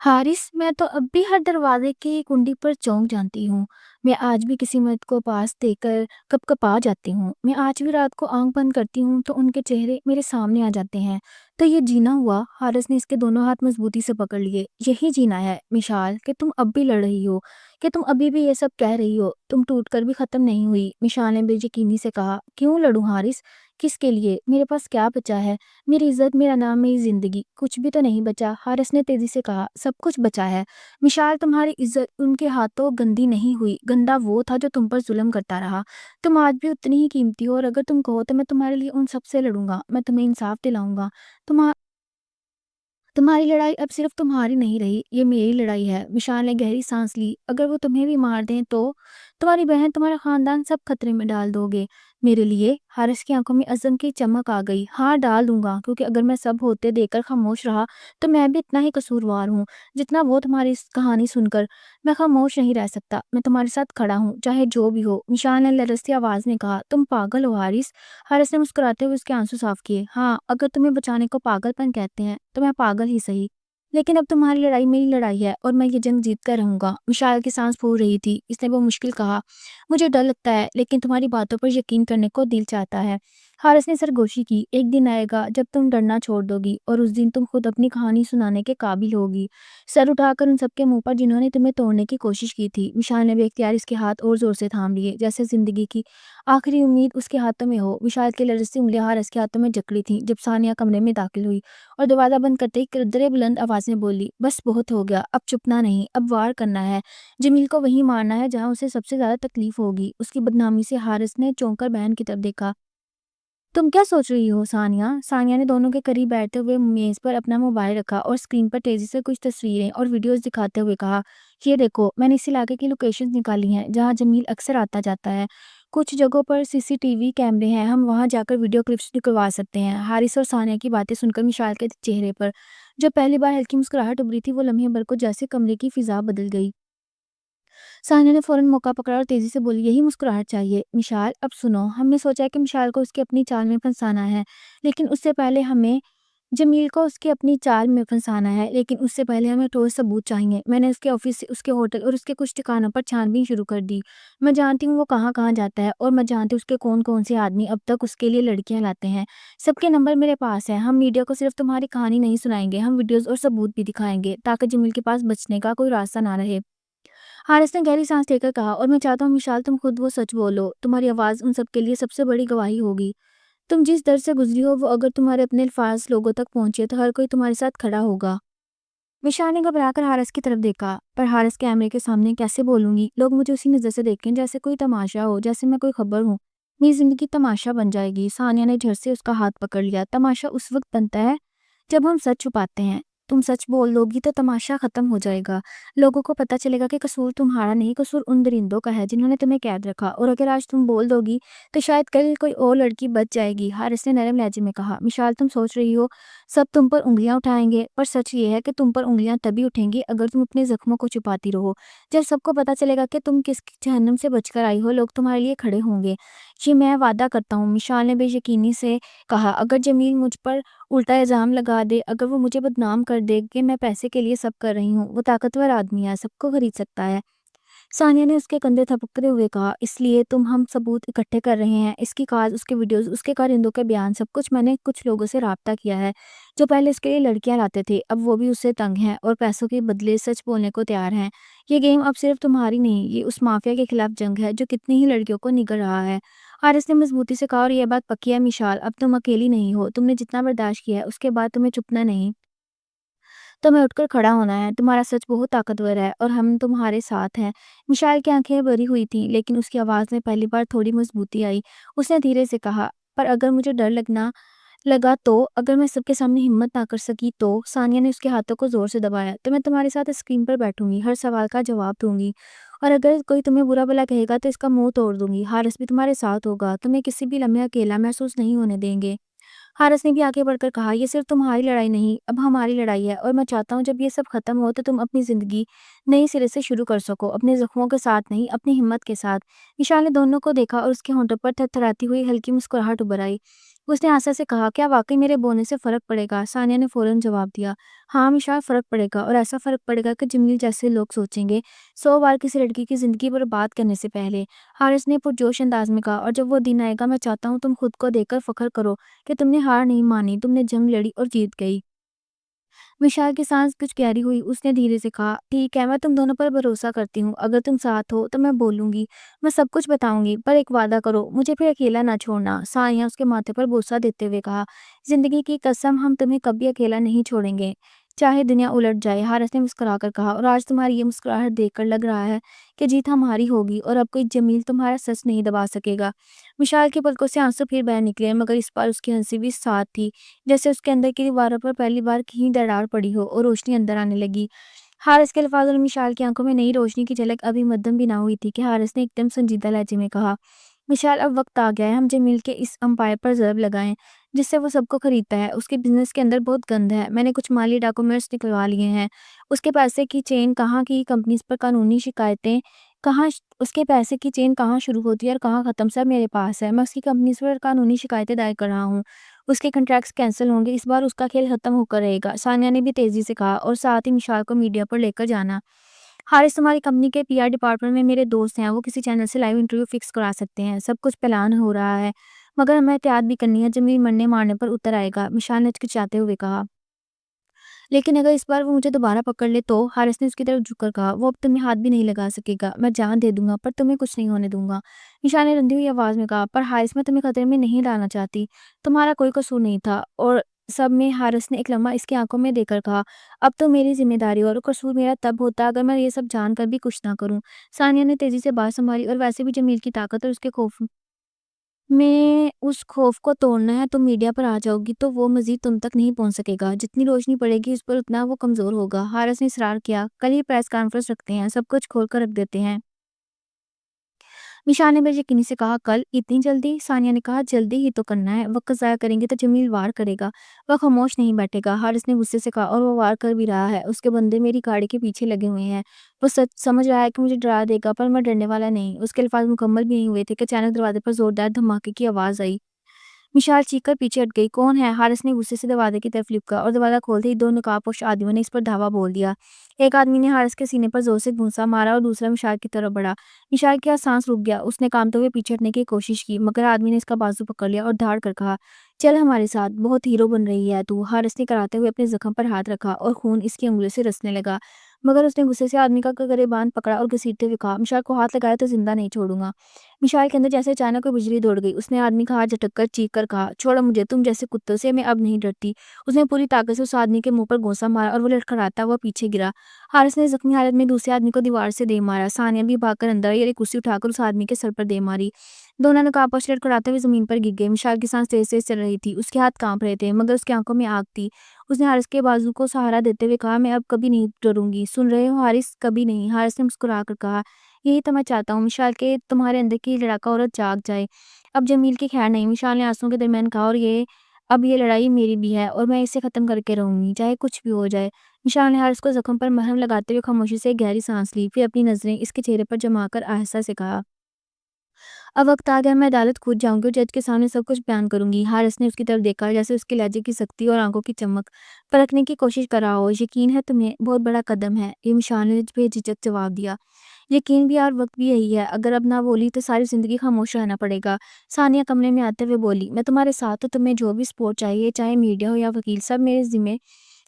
حارث، میں تو اب بھی ہر دروازے کی کنڈی پر چونک جانتی ہوں۔ میں آج بھی کسی مرد کو پاس دیکھ کر کپ کپا جاتی ہوں۔ میں آج بھی رات کو آنکھ بند کرتی ہوں تو ان کے چہرے میرے سامنے آ جاتے ہیں۔ تو یہ جینا ہوا؟ حارث نے اس کے دونوں ہاتھ مضبوطی سے پکڑ لیے۔ یہی جینا ہے مشال، کہ تم اب بھی لڑ رہی ہو، کہ تم ابھی بھی یہ سب کہہ رہی ہو، تم ٹوٹ کر بھی ختم نہیں ہوئی۔ مشال نے بے یقینی سے کہا۔ کیوں لڑوں حارث؟ کس کے لیے؟ میرے پاس کیا بچا ہے؟ میری عزت، میرا نام، میری زندگی، کچھ بھی تو نہیں بچا۔ حارث نے تیزی سے کہا۔ سب کچھ بچا ہے مشال، تمہاری عزت ان کے ہاتھوں گندی نہیں ہوئی، گندا وہ تھا جو تم پر ظلم کرتا رہا۔ تم آج بھی اتنی ہی قیمتی ہو، اور اگر تم کہو تو میں تمہارے لیے ان سب سے لڑوں گا، میں تمہیں انصاف دلاؤں گا۔ تمہاری لڑائی اب صرف تمہاری نہیں رہی، یہ میری لڑائی ہے۔ مشال نے گہری سانس لی۔ اگر وہ تمہیں بھی مار دیں تو تمہاری بہن، تمہارا خاندان، سب خطرے میں ڈال دو گے میرے لیے؟ حارث کی آنکھوں میں عزم کی چمک آ گئی۔ ہاں ڈال دوں گا، کیونکہ اگر میں سب ہوتے دیکھ کر خاموش رہا تو میں بھی اتنا ہی قصوروار ہوں جتنا وہ تمہاری اس کہانی سن کر۔ میں خاموش نہیں رہ سکتا، میں تمہارے ساتھ کھڑا ہوں چاہے جو بھی ہو۔ مشال نے لرزتی آواز میں کہا۔ تم پاگل ہو حارث؟ حارث نے مسکراتے ہوئے اس کے آنسو صاف کیے۔ ہاں، اگر تمہیں بچانے کو پاگل پن کہتے ہیں تو میں پاگل ہی صحیح، لیکن اب تمہاری لڑائی میری لڑائی ہے اور میں یہ جنگ جیت کر رہوں گا۔ مشال کی سانس پھول رہی تھی۔ اس نے وہ مشکل کہا۔ مجھے ڈر لگتا ہے، لیکن تمہاری باتوں پر یقین کرنے کو دل چاہتا ہے۔ حارث نے سرگوشی کی۔ ایک دن آئے گا جب تم ڈرنا چھوڑ دو گی، اور اس دن تم خود اپنی کہانی سنانے کے قابل ہوگی۔ سر اٹھا کر ان سب کے منہ پر جنہوں نے تمہیں توڑنے کی کوشش کی تھی۔ مشال نے بے اختیار اس کے ہاتھ اور زور سے تھام لیے، جیسے زندگی کی آخری امید اس کے ہاتھوں میں ہو۔ مشال کی لرزتی انگلیاں حارث کے ہاتھوں میں جکڑی تھیں۔ جب ثانیہ کمرے میں داخل ہوئی اور دروازہ بند کرتے ہی قدرے بلند آواز میں بولی۔ بس بہت ہو گیا، اب چپنا نہیں، اب وار کرنا ہے۔ جمیل کو وہیں مارنا ہے جہاں اسے سب سے زیادہ تکلیف ہوگی، اس کی بدنامی سے۔ حارث نے چونک کر بہن کی طرف دیکھا۔ تم کیا سوچ رہی ہو ثانیہ؟ ثانیہ نے دونوں کے قریب بیٹھتے ہوئے میز پر اپنا موبائل رکھا اور اسکرین پر تیزی سے کچھ تصویریں اور ویڈیوز دکھاتے ہوئے کہا۔ یہ دیکھو، میں نے اس علاقے کی لوکیشنز نکالی ہیں جہاں جمیل اکثر آتا جاتا ہے۔ کچھ جگہوں پر CCTV کیمرے ہیں، ہم وہاں جا کر ویڈیو کلپس نکلوا سکتے ہیں۔ حارث اور ثانیہ کی باتیں سن کر مشال کے چہرے پر جو پہلی بار ہلکی مسکراہٹ ابھری تھی، وہ لمحے بھر کو جیسے کمرے کی فضا بدل گئی۔ ثانیہ نے فوراً موقع پکڑا اور تیزی سے بولی۔ یہی مسکراہٹ چاہیے مشال، اب سنو، ہم نے سوچا کہ مشال کو اس کی اپنی چال میں پھنسانا ہے، لیکن اس سے پہلے ہمیں جمیل کو اس کی اپنی چال میں پھنسانا ہے، لیکن اس سے پہلے ہمیں ٹھوس ثبوت چاہیے۔ میں نے اس کے آفس سے اس کے ہوٹل اور اس کے کچھ ٹھکانوں پر چھان بین شروع کر دی۔ میں جانتی ہوں وہ کہاں کہاں جاتا ہے، اور میں جانتی ہوں اس کے کون کون سے آدمی اب تک اس کے لیے لڑکیاں لاتے ہیں۔ سب کے نمبر میرے پاس ہیں۔ ہم میڈیا کو صرف تمہاری کہانی نہیں سنائیں گے، ہم ویڈیوز اور ثبوت بھی دکھائیں گے تاکہ جمیل کے پاس بچنے کا کوئی راستہ نہ رہے۔ حارث نے گہری سانس لے کر کہا۔ اور میں چاہتا ہوں مشال، تم خود وہ سچ بولو، تمہاری آواز ان سب کے لیے سب سے بڑی گواہی ہوگی۔ تم جس در سے گزری ہو، وہ اگر تمہارے اپنے الفاظ لوگوں تک پہنچے تو ہر کوئی تمہارے ساتھ کھڑا ہوگا۔ مشال نے گھبرا کر حارث کی طرف دیکھا۔ پر حارث کیمرے کے سامنے کیسے بولوں گی؟ لوگ مجھے اسی نظر سے دیکھیں جیسے کوئی تماشا ہو، جیسے میں کوئی خبر ہوں۔ میری زندگی تماشا بن جائے گی۔ ثانیہ نے جھٹ سے اس کا ہاتھ پکڑ لیا۔ تماشا اس وقت بنتا ہے جب ہم سچ چھپاتے ہیں۔ تم سچ بول دو گی تو تماشا ختم ہو جائے گا۔ لوگوں کو پتا چلے گا کہ قصور تمہارا نہیں، قصور ان درندوں کا ہے جنہوں نے تمہیں قید رکھا، اور اگر آج تم بول دو گی تو شاید کل کوئی اور لڑکی بچ جائے گی۔ حارث نے نرم لہجے میں کہا۔ مشال، تم سوچ رہی ہو سب تم پر انگلیاں اٹھائیں گے، پر سچ یہ ہے کہ تم پر انگلیاں تبھی اٹھیں گی اگر تم اپنے زخموں کو چھپاتی رہو۔ جب سب کو پتا چلے گا کہ تم کس جہنم سے بچ کر آئی ہو، لوگ تمہارے لیے کھڑے ہوں گے۔ یہ میں وعدہ کرتا ہوں، مشال نے بے یقینی سے کہا۔ اگر جمیل مجھ پر الٹا الزام لگا دے، اگر وہ مجھے بدنام کر دے کہ میں پیسے کے لیے سب کر رہی ہوں، وہ طاقتور آدمی ہے، سب کو خرید سکتا ہے۔ ثانیہ نے اس کے کندھے تھپکتے ہوئے کہا۔ اس لیے ہم ثبوت اکٹھے کر رہے ہیں، اس کی کار، اس کے ویڈیوز، اس کے کارندوں کے بیان، سب کچھ۔ میں نے کچھ لوگوں سے رابطہ کیا ہے جو پہلے اس کے لیے لڑکیاں لاتے تھے، اب وہ بھی اس سے تنگ ہیں اور پیسوں کے بدلے سچ بولنے کو تیار ہیں۔ یہ گیم اب صرف تمہاری نہیں، یہ اس مافیا کے خلاف جنگ ہے جو کتنی ہی لڑکیوں کو نگل رہا ہے۔ حارث نے مضبوطی سے کہا۔ اور یہ بات پکی ہے مشال، اب تم اکیلی نہیں ہو، تم نے جتنا برداشت کیا ہے اس کے بعد تمہیں چپنا نہیں، تمہیں اٹھ کر کھڑا ہونا ہے۔ تمہارا سچ بہت طاقتور ہے اور ہم تمہارے ساتھ ہیں۔ مشال کی آنکھیں بھری ہوئی تھیں، لیکن اس کی آواز میں پہلی بار تھوڑی مضبوطی آئی۔ اس نے دھیرے سے کہا۔ پر اگر مجھے ڈر لگا تو، اگر میں سب کے سامنے ہمت نہ کر سکی تو؟ ثانیہ نے اس کے ہاتھوں کو زور سے دبایا۔ تو میں تمہارے ساتھ اسکرین پر بیٹھوں گی، ہر سوال کا جواب دوں گی، اور اگر کوئی تمہیں برا بھلا کہے گا تو اس کا منہ توڑ دوں گی۔ حارث بھی تمہارے ساتھ ہوگا، تمہیں کسی بھی لمحے اکیلا محسوس نہیں ہونے دیں گے۔ حارث نے بھی آگے بڑھ کر کہا۔ یہ صرف تمہاری لڑائی نہیں، اب ہماری لڑائی ہے، اور میں چاہتا ہوں جب یہ سب ختم ہو تو تم اپنی زندگی نئی سرے سے شروع کر سکو، اپنے زخموں کے ساتھ نہیں، اپنی ہمت کے ساتھ۔ مشال نے دونوں کو دیکھا اور اس کے ہونٹوں پر تھرتھراتی ہوئی ہلکی مسکراہٹ ابھر آئی۔ اس نے آسا سے کہا، کیا واقعی میرے بولنے سے فرق پڑے گا؟ ثانیہ نے فوراً جواب دیا، ہاں مشال، فرق پڑے گا، اور ایسا فرق پڑے گا کہ جمیل جیسے لوگ سوچیں گے 100 بار کسی لڑکی کی زندگی پر بات کرنے سے پہلے۔ حارث نے پرجوش انداز میں کہا، اور جب وہ دن آئے گا میں چاہتا ہوں تم خود کو دیکھ کر فخر کرو کہ تم نے ہار نہیں مانی، تم نے جنگ لڑی اور جیت گئی۔ وشال کی سانس کچھ گہری ہوئی، اس نے دھیرے سے کہا، ٹھیک ہے، میں تم دونوں پر بھروسہ کرتی ہوں، اگر تم ساتھ ہو تو میں بولوں گی، میں سب کچھ بتاؤں گی، پر ایک وعدہ کرو، مجھے پھر اکیلا نہ چھوڑنا۔ ثانیہ اس کے ماتھے پر بوسہ دیتے ہوئے کہا، زندگی کی قسم، ہم تمہیں کبھی اکیلا نہیں چھوڑیں گے، چاہے دنیا الٹ جائے۔ حارث نے مسکرا کر کہا، اور آج تمہاری یہ مسکراہٹ دیکھ کر لگ رہا ہے کہ جیت ہماری ہوگی، اور اب کوئی جمیل تمہارا سچ نہیں دبا سکے گا۔ وشال کی پلکوں سے آنسو پھر بہہ نکلے، مگر اس بار اس کی ہنسی بھی ساتھ تھی، جیسے اس کے اندر کی دیواروں پر پہلی بار کہیں دراڑ پڑی ہو اور روشنی اندر آنے لگی۔ حارث کے الفاظ اور مشال کی آنکھوں میں نئی روشنی کی جھلک ابھی مدھم بھی نہ ہوئی تھی کہ حارث نے ایک دم سنجیدہ لہجے میں کہا، مشال، اب وقت آ گیا ہے ہم جمیل کے اس امپائر پر ضرب لگائیں جس سے وہ سب کو خریدتا ہے۔ اس کے بزنس کے اندر بہت گند ہے، میں نے کچھ مالی ڈاکومنٹس نکلوا لیے ہیں، اس کے پیسے کی چین کہاں کی کمپنیز پر قانونی شکایتیں کہاں، اس کے پیسے کی چین کہاں شروع ہوتی ہے اور کہاں ختم، سب میرے پاس ہے، میں اس کی کمپنیز پر قانونی شکایتیں دائر کر رہا ہوں، اس کے کنٹریکٹس کینسل ہوں گے، اس بار اس کا کھیل ختم ہو کر رہے گا۔ ثانیہ نے بھی تیزی سے کہا، اور ساتھ ہی مشال کو میڈیا پر لے کر جانا۔ حارث تمہاری کمپنی کے PR ڈپارٹمنٹ میں میرے دوست ہیں، وہ کسی چینل سے لائیو انٹرویو فکس کرا سکتے ہیں، سب کچھ پلان ہو رہا ہے، مگر ہمیں احتیاط بھی کرنی ہے، جمیل مرنے مارنے پر اتر آئے گا، مشال نے ہچکچاتے ہوئے کہا۔ لیکن اگر اس بار وہ مجھے دوبارہ پکڑ لے تو؟ حارث نے اس کی طرف جھک کر کہا، وہ اب تمہیں ہاتھ بھی نہیں لگا سکے گا، میں جان دے دوں گا پر تمہیں کچھ نہیں ہونے دوں گا۔ مشال نے رندی ہوئی آواز میں کہا، پر حارث، میں تمہیں خطرے میں نہیں ڈالنا چاہتی، تمہارا کوئی قصور نہیں تھا۔ اور سب میں حارث نے ایک لمحہ اس کی آنکھوں میں دیکھ کر کہا، اب تو میری ذمہ داری اور قصور میرا تب ہوتا اگر میں یہ سب جان کر بھی کچھ نہ کروں۔ ثانیہ نے تیزی سے بات سنبھالی، اور ویسے بھی جمیل کی طاقت اور اس کے خوف میں اس خوف کو توڑنا ہے، تم میڈیا پر آ جاؤ گی تو وہ مزید تم تک نہیں پہنچ سکے گا، جتنی روشنی پڑے گی اس پر اتنا وہ کمزور ہوگا۔ حارث نے اصرار کیا، کل ہی پریس کانفرنس رکھتے ہیں، سب کچھ کھول کر رکھ دیتے ہیں۔ مشال نے بے یقینی سے کہا، کل اتنی جلدی؟ ثانیہ نے کہا، جلدی ہی تو کرنا ہے، وقت ضائع کریں گے تو جمیل وار کرے گا، وہ خاموش نہیں بیٹھے گا۔ حارث نے غصے سے کہا، اور وہ وار کر بھی رہا ہے، اس کے بندے میری گاڑی کے پیچھے لگے ہوئے ہیں، وہ سچ سمجھ رہا ہے کہ مجھے ڈرا دے گا، پر میں ڈرنے والا نہیں۔ اس کے الفاظ مکمل بھی نہیں ہوئے تھے کہ اچانک دروازے پر زوردار دھماکے کی آواز آئی۔ مشال چیخ کر پیچھے ہٹ گئی، کون ہے؟ حارث نے غصے سے دروازے کی طرف لپکا، اور دروازہ کھولتے ہی دو نقاب پوش آدمیوں نے اس پر دھاوا بول دیا۔ ایک آدمی نے حارث کے سینے پر زور سے گھونسا مارا اور دوسرا مشال کی طرف بڑھا۔ مشال کا سانس رک گیا، اس نے کانپتے ہوئے پیچھے ہٹنے کی کوشش کی، مگر آدمی نے اس کا بازو پکڑ لیا اور دھاڑ کر کہا، چل ہمارے ساتھ، بہت ہیرو بن رہی ہے تو۔ حارث نے کراتے ہوئے اپنے زخم پر ہاتھ رکھا اور خون اس کی انگلیوں سے رسنے لگا، مگر اس نے غصے سے آدمی کا گریبان پکڑا اور گھسیٹتے ہوئے کہا، مشال کو ہاتھ لگایا تو زندہ نہیں چھوڑوں گا۔ مشال کے اندر جیسے اچانک کوئی بجلی دوڑ گئی، اس نے آدمی کا ہاتھ جھٹک کر چیخ کر کہا، چھوڑو مجھے، تم جیسے کتوں سے میں اب نہیں ڈرتی۔ اس نے پوری طاقت سے اس آدمی کے منہ پر گھونسا مارا اور وہ لڑکھڑاتا ہوا پیچھے گرا۔ حارث نے زخمی حالت میں دوسرے آدمی کو دیوار سے دے مارا، ثانیہ بھی بھاگ کر اندر آئی اور ایک کرسی اٹھا کر اس آدمی کے سر پر دے ماری۔ دونوں نقاب لڑکھڑاتے ہوئے زمین پر گر گئے۔ مشال کی سانس تیز تیز چل رہی تھی، اس کے ہاتھ کانپ رہے تھے، مگر اس کی آنکھوں میں آگ تھی۔ اس نے حارث کے بازو کو سہارا دیتے ہوئے کہا، میں اب کبھی نہیں ڈروں گی، سن رہے ہو حارث، کبھی نہیں۔ حارث نے مسکرا کر کہا، یہی تو میں چاہتا ہوں مشال، کہ تمہارے اندر کی لڑاکا عورت جاگ جائے۔ اب جمیل کی خیر نہیں، مشال نے آنسوؤں کے درمیان کہا، اور اب یہ لڑائی میری بھی ہے اور میں اسے ختم کر کے رہوں گی، چاہے کچھ بھی ہو جائے۔ مشال نے حارث کو زخم پر مرہم لگاتے ہوئے خاموشی سے ایک گہری سانس لی، پھر اپنی نظریں اس کے چہرے پر جما کر آہستہ سے کہا، اب وقت آ گیا، میں عدالت کھود جاؤں گی اور جج کے سامنے سب کچھ بیان کروں گی۔ حارث نے اس کی طرف دیکھا، جیسے اس کے لہجے کی سختی اور آنکھوں کی چمک پرکھنے کی کوشش کر رہا ہو۔ یقین ہے تمہیں، بہت بڑا قدم ہے، یہ مشال نے بے جھجک جواب دیا۔ یقین بھی اور وقت بھی یہی ہے، اگر اب نہ بولی تو ساری زندگی خاموش رہنا پڑے گا۔ ثانیہ کمرے میں آتے ہوئے بولی، میں تمہارے ساتھ ہوں، تمہیں جو بھی سپورٹ چاہیے، چاہے میڈیا ہو یا وکیل، سب میرے ذمہ۔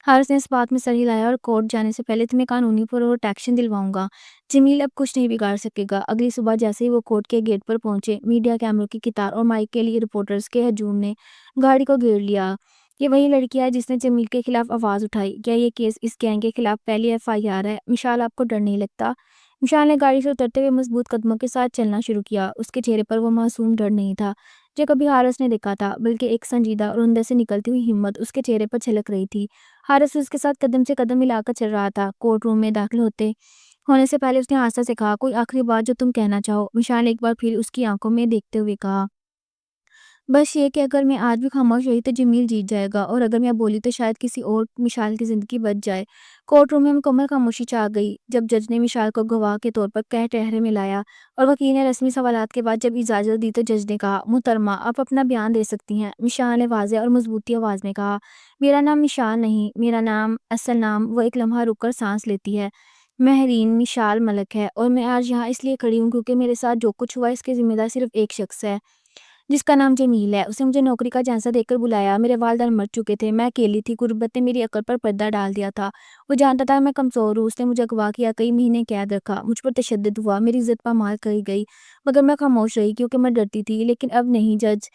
حارث نے اس بات میں سر ہلایا، اور کورٹ جانے سے پہلے تمہیں قانونی پروٹیکشن دلواؤں گا، جمیل اب کچھ نہیں بگاڑ سکے گا۔ اگلی صبح جیسے ہی وہ کورٹ کے گیٹ پر پہنچے، میڈیا کیمروں کی قطار اور مائک کے لیے رپورٹرز کے ہجوم نے گاڑی کو گھیر لیا۔ یہ وہی لڑکی ہے جس نے جمیل کے خلاف آواز اٹھائی، کیا یہ کیس اس گینگ کے خلاف پہلی FIR ہے؟ مشال، آپ کو ڈر نہیں لگتا؟ مشال نے گاڑی سے اترتے ہوئے مضبوط قدموں کے ساتھ چلنا شروع کیا، اس کے چہرے پر وہ معصوم ڈر نہیں تھا جو کبھی حارث نے دیکھا تھا، بلکہ ایک سنجیدہ اور اندر سے نکلتی ہوئی ہمت اس کے چہرے پر چھلک رہی تھی۔ حارث اس کے ساتھ قدم سے قدم ملا کر چل رہا تھا۔ کورٹ روم میں داخل ہونے سے پہلے اس نے آہستہ سے کہا، کوئی آخری بات جو تم کہنا چاہو؟ مشال نے ایک بار پھر اس کی آنکھوں میں دیکھتے ہوئے کہا، بس یہ کہ اگر میں آج بھی خاموش رہی تو جمیل جیت جائے گا، اور اگر میں بولی تو شاید کسی اور مشال کی زندگی بچ جائے۔ کورٹ روم میں مکمل خاموشی چھا گئی۔ جب جج نے مشال کو گواہ کے طور پر کٹہرے میں لایا اور وکیل نے رسمی سوالات کے بعد جب اجازت دی تو جج نے کہا، محترمہ آپ اپنا بیان دے سکتی ہیں۔ مشال نے واضح اور مضبوطی آواز میں کہا، میرا نام مشال نہیں، میرا نام اصل نام، وہ ایک لمحہ رک کر سانس لیتی ہے، مہرین مشال ملک ہے، اور میں آج یہاں اس لیے کھڑی ہوں کیونکہ میرے ساتھ جو کچھ ہوا اس کے ذمہ دار صرف ایک شخص ہے جس کا نام جمیل ہے۔ اس نے مجھے نوکری کا جھانسا دے کر بلایا، میرے والدین مر چکے تھے، میں اکیلی تھی، غربت نے میری عقل پر پردہ ڈال دیا تھا، وہ جانتا تھا میں کمزور ہوں، اس نے مجھے اغوا کیا، کئی مہینے قید رکھا، مجھ پر تشدد ہوا، میری عزت پامال کری گئی، مگر میں خاموش رہی کیونکہ میں ڈرتی تھی۔ لیکن اب نہیں جج،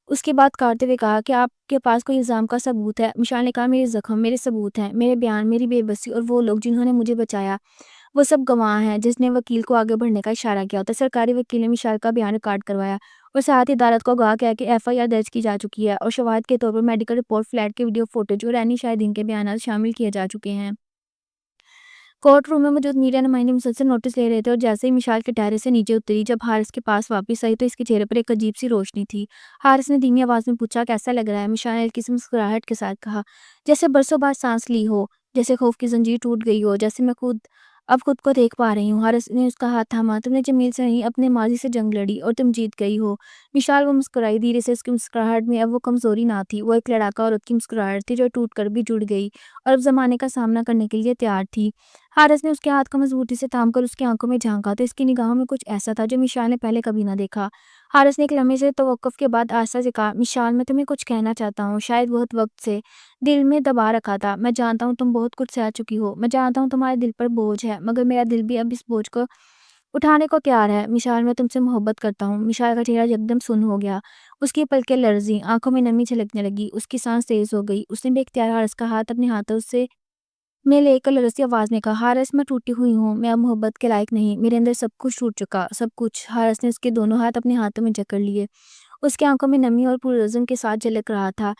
اس کی بات کاٹتے ہوئے کہا کہ آپ کے پاس کوئی الزام کا ثبوت ہے؟ مشال نے کہا، میرے زخم میرے ثبوت ہیں، میرے بیان، میری بے بسی، اور وہ لوگ جنہوں نے مجھے بچایا وہ سب گواہ ہیں۔ جس نے وکیل کو آگے بڑھنے کا اشارہ کیا تو سرکاری وکیل نے مشال کا بیان ریکارڈ کروایا اور ساتھ ہی عدالت کو آگاہ کیا کہ ایف آئی آر درج کی جا چکی ہے اور شواہد کے طور پر میڈیکل رپورٹ، فلیٹ کے ویڈیو فوٹیج اور عینی شاہدین کے بیانات شامل کیے جا چکے ہیں۔ کورٹ روم میں موجود میڈیا نمائندے مسلسل نوٹس لے رہے تھے، اور جیسے ہی مشال کٹہرے سے نیچے اتری، جب حارث کے پاس واپس آئی تو اس کے چہرے پر ایک عجیب سی روشنی تھی۔ حارث نے دھیمی آواز میں پوچھا، کیسا لگ رہا ہے؟ مشال نے ہلکی سی مسکراہٹ کے ساتھ کہا، جیسے برسوں بعد سانس لی ہو، جیسے خوف کی زنجیر ٹوٹ گئی ہو، جیسے میں اب خود کو دیکھ پا رہی ہوں۔ حارث نے اس کا ہاتھ تھاما، تم نے جمیل سے نہیں اپنے ماضی سے جنگ لڑی اور تم جیت گئی ہو۔ مشال وہ مسکرائی، دھیرے سے۔ اس کی مسکراہٹ میں اب وہ کمزوری نہ تھی، وہ ایک لڑاکا عورت کی مسکراہٹ تھی جو ٹوٹ کر بھی جڑ گئی اور اب زمانے کا سامنا کرنے کے لیے تیار تھی۔ حارث نے اس کے ہاتھ کو مضبوطی سے تھام کر اس کی آنکھوں میں جھانکا تو اس کی نگاہوں میں کچھ ایسا تھا جو مشال نے پہلے کبھی نہ دیکھا۔ حارث نے ایک لمحے سے توقف کے بعد آہستہ سے کہا، مشال میں تمہیں کچھ کہنا چاہتا ہوں، شاید بہت وقت سے دل میں دبا رکھا تھا۔ میں جانتا ہوں تم بہت کچھ سہ چکی ہو، میں جانتا ہوں تمہارے دل پر بوجھ ہے، مگر میرا دل بھی اب اس بوجھ کو اٹھانے کو تیار ہے۔ مشال میں تم سے محبت کرتا ہوں۔ مشال کا چہرہ یکدم سن ہو گیا، اس کی پلکیں لرزیں، آنکھوں میں نمی چھلکنے لگی، اس کی سانس تیز ہو گئی۔ اس نے بے اختیار حارث کا ہاتھ اپنے ہاتھوں سے میں لے کر لرزتی آواز میں کہا، حارث میں ٹوٹی ہوئی ہوں، میں اب محبت کے لائق نہیں، میرے اندر سب کچھ ٹوٹ چکا، سب کچھ۔ حارث نے اس کے دونوں ہاتھ اپنے ہاتھوں میں جکڑ لیے، اس کی آنکھوں میں نمی اور پرعزم کے ساتھ جھلک رہا تھا۔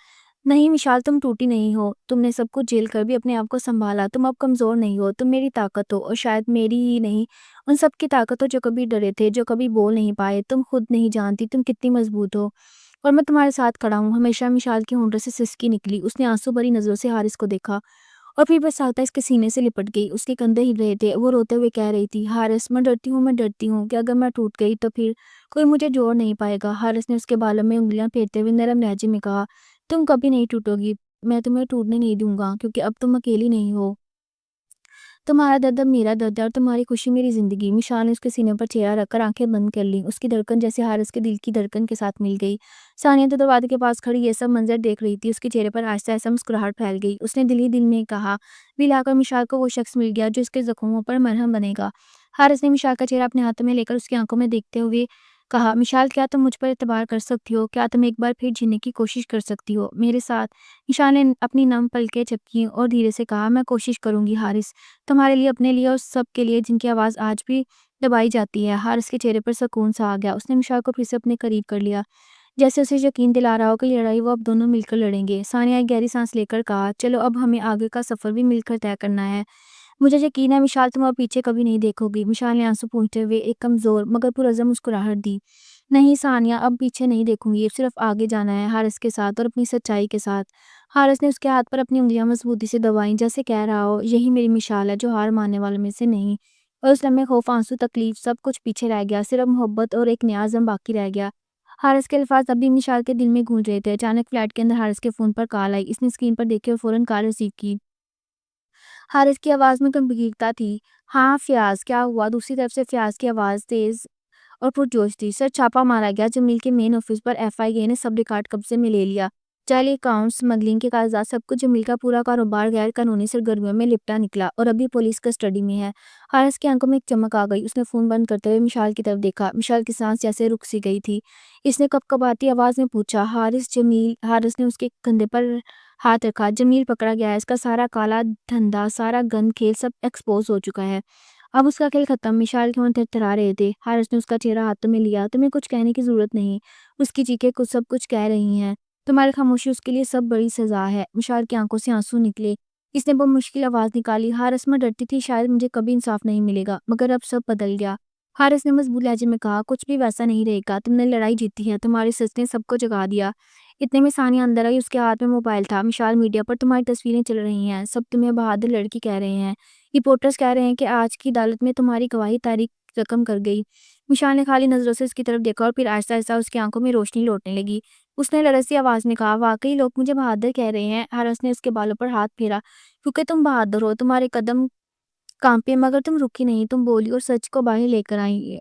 نہیں مشال، تم ٹوٹی نہیں ہو، تم نے سب کچھ جھیل کر بھی اپنے آپ کو سنبھالا، تم اب کمزور نہیں ہو، تم میری طاقت ہو، اور شاید میری ہی نہیں، ان سب کی طاقت ہو جو کبھی ڈرے تھے، جو کبھی بول نہیں پائے۔ تم خود نہیں جانتی تم کتنی مضبوط ہو، اور میں تمہارے ساتھ کھڑا ہوں ہمیشہ۔ مشال کی ہونٹوں سے سسکی نکلی، اس نے آنسو بھری نظروں سے حارث کو دیکھا اور پھر بس ساختہ اس کے سینے سے لپٹ گئی۔ اس کے کندھے ہل رہے تھے، وہ روتے ہوئے کہہ رہی تھی، حارث میں ڈرتی ہوں، میں ڈرتی ہوں کہ اگر میں ٹوٹ گئی تو پھر کوئی مجھے جوڑ نہیں پائے گا۔ حارث نے اس کے بالوں میں انگلیاں پھیرتے ہوئے نرم لہجے میں کہا، تم کبھی نہیں ٹوٹو گی، میں تمہیں ٹوٹنے نہیں دوں گا، کیونکہ اب تم اکیلی نہیں ہو، تمہارا درد اب میرا درد ہے اور تمہاری خوشی میری زندگی۔ مشال نے اس کے سینے پر چہرہ رکھ کر آنکھیں بند کر لیں، اس کی دھڑکن جیسے حارث کے دل کی دھڑکن کے ساتھ مل گئی۔ ثانیہ تو دروازے کے پاس کھڑی یہ سب منظر دیکھ رہی تھی، اس کے چہرے پر آہستہ آہستہ مسکراہٹ پھیل گئی۔ اس نے دل ہی دل میں کہا، ملا کر مشال کو وہ شخص مل گیا جو اس کے زخموں پر مرہم بنے گا۔ حارث نے مشال کا چہرہ اپنے ہاتھوں میں لے کر اس کی آنکھوں میں دیکھتے ہوئے کہا، مشال کیا تم مجھ پر اعتبار کر سکتی ہو؟ کیا تم ایک بار پھر جینے کی کوشش کر سکتی ہو میرے ساتھ؟ مشال نے اپنی نم پلکیں جھپکیں اور دھیرے سے کہا، میں کوشش کروں گی حارث، تمہارے لیے، اپنے لیے، اور سب کے لیے جن کی آواز آج بھی دبائی جاتی ہے۔ حارث کے چہرے پر سکون سا آ گیا، اس نے مشال کو پھر سے اپنے قریب کر لیا، جیسے اسے یقین دلا رہا ہو کہ لڑائی وہ اب دونوں مل کر لڑیں گے۔ ثانیہ ایک گہری سانس لے کر کہا، چلو اب ہمیں آگے کا سفر بھی مل کر طے کرنا ہے، مجھے یقین ہے مشال تم اب پیچھے کبھی نہیں دیکھو گی۔ مشال نے آنسو پونچھتے ہوئے ایک کمزور مگر پرعزم مسکراہٹ دی، نہیں ثانیہ، اب پیچھے نہیں دیکھوں گی، صرف آگے جانا ہے، حارث کے ساتھ اور اپنی سچائی کے ساتھ۔ حارث نے اس کے ہاتھ پر اپنی انگلیاں مضبوطی سے دبائیں، جیسے کہہ رہا ہو، یہی میری مشال ہے جو ہار ماننے والوں میں سے نہیں۔ اور اس لمحے خوف، آنسو، تکلیف سب کچھ پیچھے رہ گیا، صرف محبت اور ایک نیا عزم باقی رہ گیا۔ حارث کے الفاظ اب بھی مشال کے دل میں گونج رہے تھے۔ اچانک فلیٹ کے اندر حارث کے فون پر کال آئی، اس نے اسکرین پر دیکھی اور فوراً کال ریسیو کی۔ حارث کی آواز میں گمبھیرتا تھی۔ ہاں فیاض، کیا ہوا؟ دوسری طرف سے فیاض کی آواز تیز اور پرجوش تھی۔ سر، چھاپا مارا گیا، جمیل کے مین آفس پر، ایف آئی اے نے سب ریکارڈ قبضے میں لے لیا، جعلی اکاؤنٹس، اسمگلنگ کے کاغذات، سب کچھ۔ جمیل کا پورا کاروبار غیر قانونی سرگرمیوں میں لپٹا نکلا اور ابھی پولیس کسٹڈی میں ہے۔ حارث کی آنکھوں میں ایک چمک آ گئی، اس نے فون بند کرتے ہوئے مشال کی طرف دیکھا۔ مشال کی سانس جیسے رک سی گئی تھی۔ اس نے کپکپاتی آواز میں پوچھا، حارث، جمیل؟ حارث نے اس کے کندھے پر ہاتھ رکھا، جمیل پکڑا گیا ہے، اس کا سارا کالا دھندا، سارا گند کھیل سب ایکسپوز ہو چکا ہے، اب اس کا کھیل ختم۔ مشال کے ہونٹ تھرتھرا رہے تھے۔ حارث نے اس کا چہرہ ہاتھوں میں لیا، تمہیں کچھ کہنے کی ضرورت نہیں، اس کی چیخیں کچھ سب کچھ کہہ رہی ہیں، تمہاری خاموشی اس کے لیے سب بڑی سزا ہے۔ مشال کی آنکھوں سے آنسو نکلے، اس نے بہت مشکل آواز نکالی، حارث میں ڈرتی تھی شاید مجھے کبھی انصاف نہیں ملے گا، مگر اب سب بدل گیا۔ حارث نے مضبوط لہجے میں کہا، کچھ بھی ویسا نہیں رہے گا، تم نے لڑائی جیتی ہے، تمہاری سچ نے سب کو جگا دیا۔ اتنے میں ثانیہ اندر آئی، اس کے ہاتھ میں موبائل تھا۔ مشال، میڈیا پر تمہاری تصویریں چل رہی ہیں، سب تمہیں بہادر لڑکی کہہ رہے ہیں، رپورٹرز کہہ رہے ہیں کہ آج کی عدالت میں تمہاری گواہی تاریخ رقم کر گئی۔ مشال نے خالی نظروں سے اس کی طرف دیکھا اور پھر آہستہ آہستہ اس کی آنکھوں میں روشنی لوٹنے لگی۔ اس نے لرزتی آواز میں کہا، واقعی لوگ مجھے بہادر کہہ رہے ہیں۔ حارث نے اس کے بالوں پر ہاتھ پھیرا، کیونکہ تم بہادر ہو، تمہارے قدم کانپے مگر تم رکی نہیں، تم بولی اور سچ کو باہر لے کر آئی،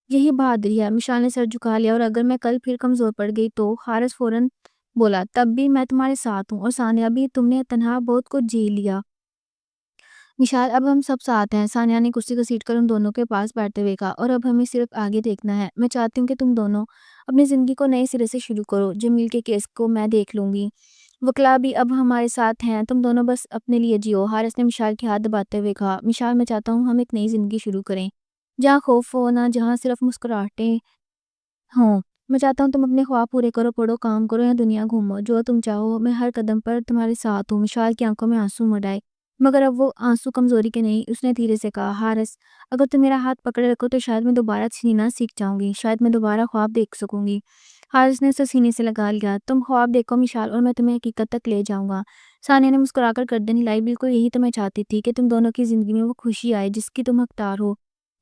یہی بہادری ہے۔ مشال نے سر جھکا لیا، اور اگر میں کل پھر کمزور پڑ گئی تو؟ حارث فوراً بولا، تب بھی میں تمہارے ساتھ ہوں، اور ثانیہ بھی، تم نے تنہا بہت کچھ جھیل لیا۔ مشال، اب ہم سب ساتھ ہیں۔ ثانیہ نے کرسی گھسیٹ کر ان دونوں کے پاس بیٹھتے ہوئے کہا، اور اب ہمیں صرف آگے دیکھنا ہے۔ میں چاہتی ہوں کہ تم دونوں اپنی زندگی کو نئے سرے سے شروع کرو۔ جمیل کے کیس کو میں دیکھ لوں گی، وکلا بھی اب ہمارے ساتھ ہیں، تم دونوں بس اپنے لیے جیو۔ حارث نے مشال کے ہاتھ دباتے ہوئے کہا، مشال، میں چاہتا ہوں ہم ایک نئی زندگی شروع کریں، جہاں خوف ہو نہ، جہاں صرف مسکراہٹیں ہوں۔ میں چاہتا ہوں تم اپنے خواب پورے کرو، پڑھو، کام کرو یا دنیا گھومو، جو تم چاہو، میں ہر قدم پر تمہارے ساتھ ہوں۔ مشال کی آنکھوں میں آنسو مڑ آئے، مگر اب وہ آنسو کمزوری کے نہیں۔ اس نے دھیرے سے کہا، حارث، اگر تم میرا ہاتھ پکڑے رکھو تو شاید میں دوبارہ جینا سیکھ جاؤں گی، شاید میں دوبارہ خواب دیکھ سکوں گی۔ حارث نے اسے سینے سے لگا لیا، تم خواب دیکھو مشال، اور میں تمہیں حقیقت تک لے جاؤں گا۔ ثانیہ نے مسکرا کر گردن ہلائی، بالکل یہی تو میں چاہتی تھی، کہ تم دونوں کی زندگی میں وہ خوشی آئے جس کی تم حقدار ہو۔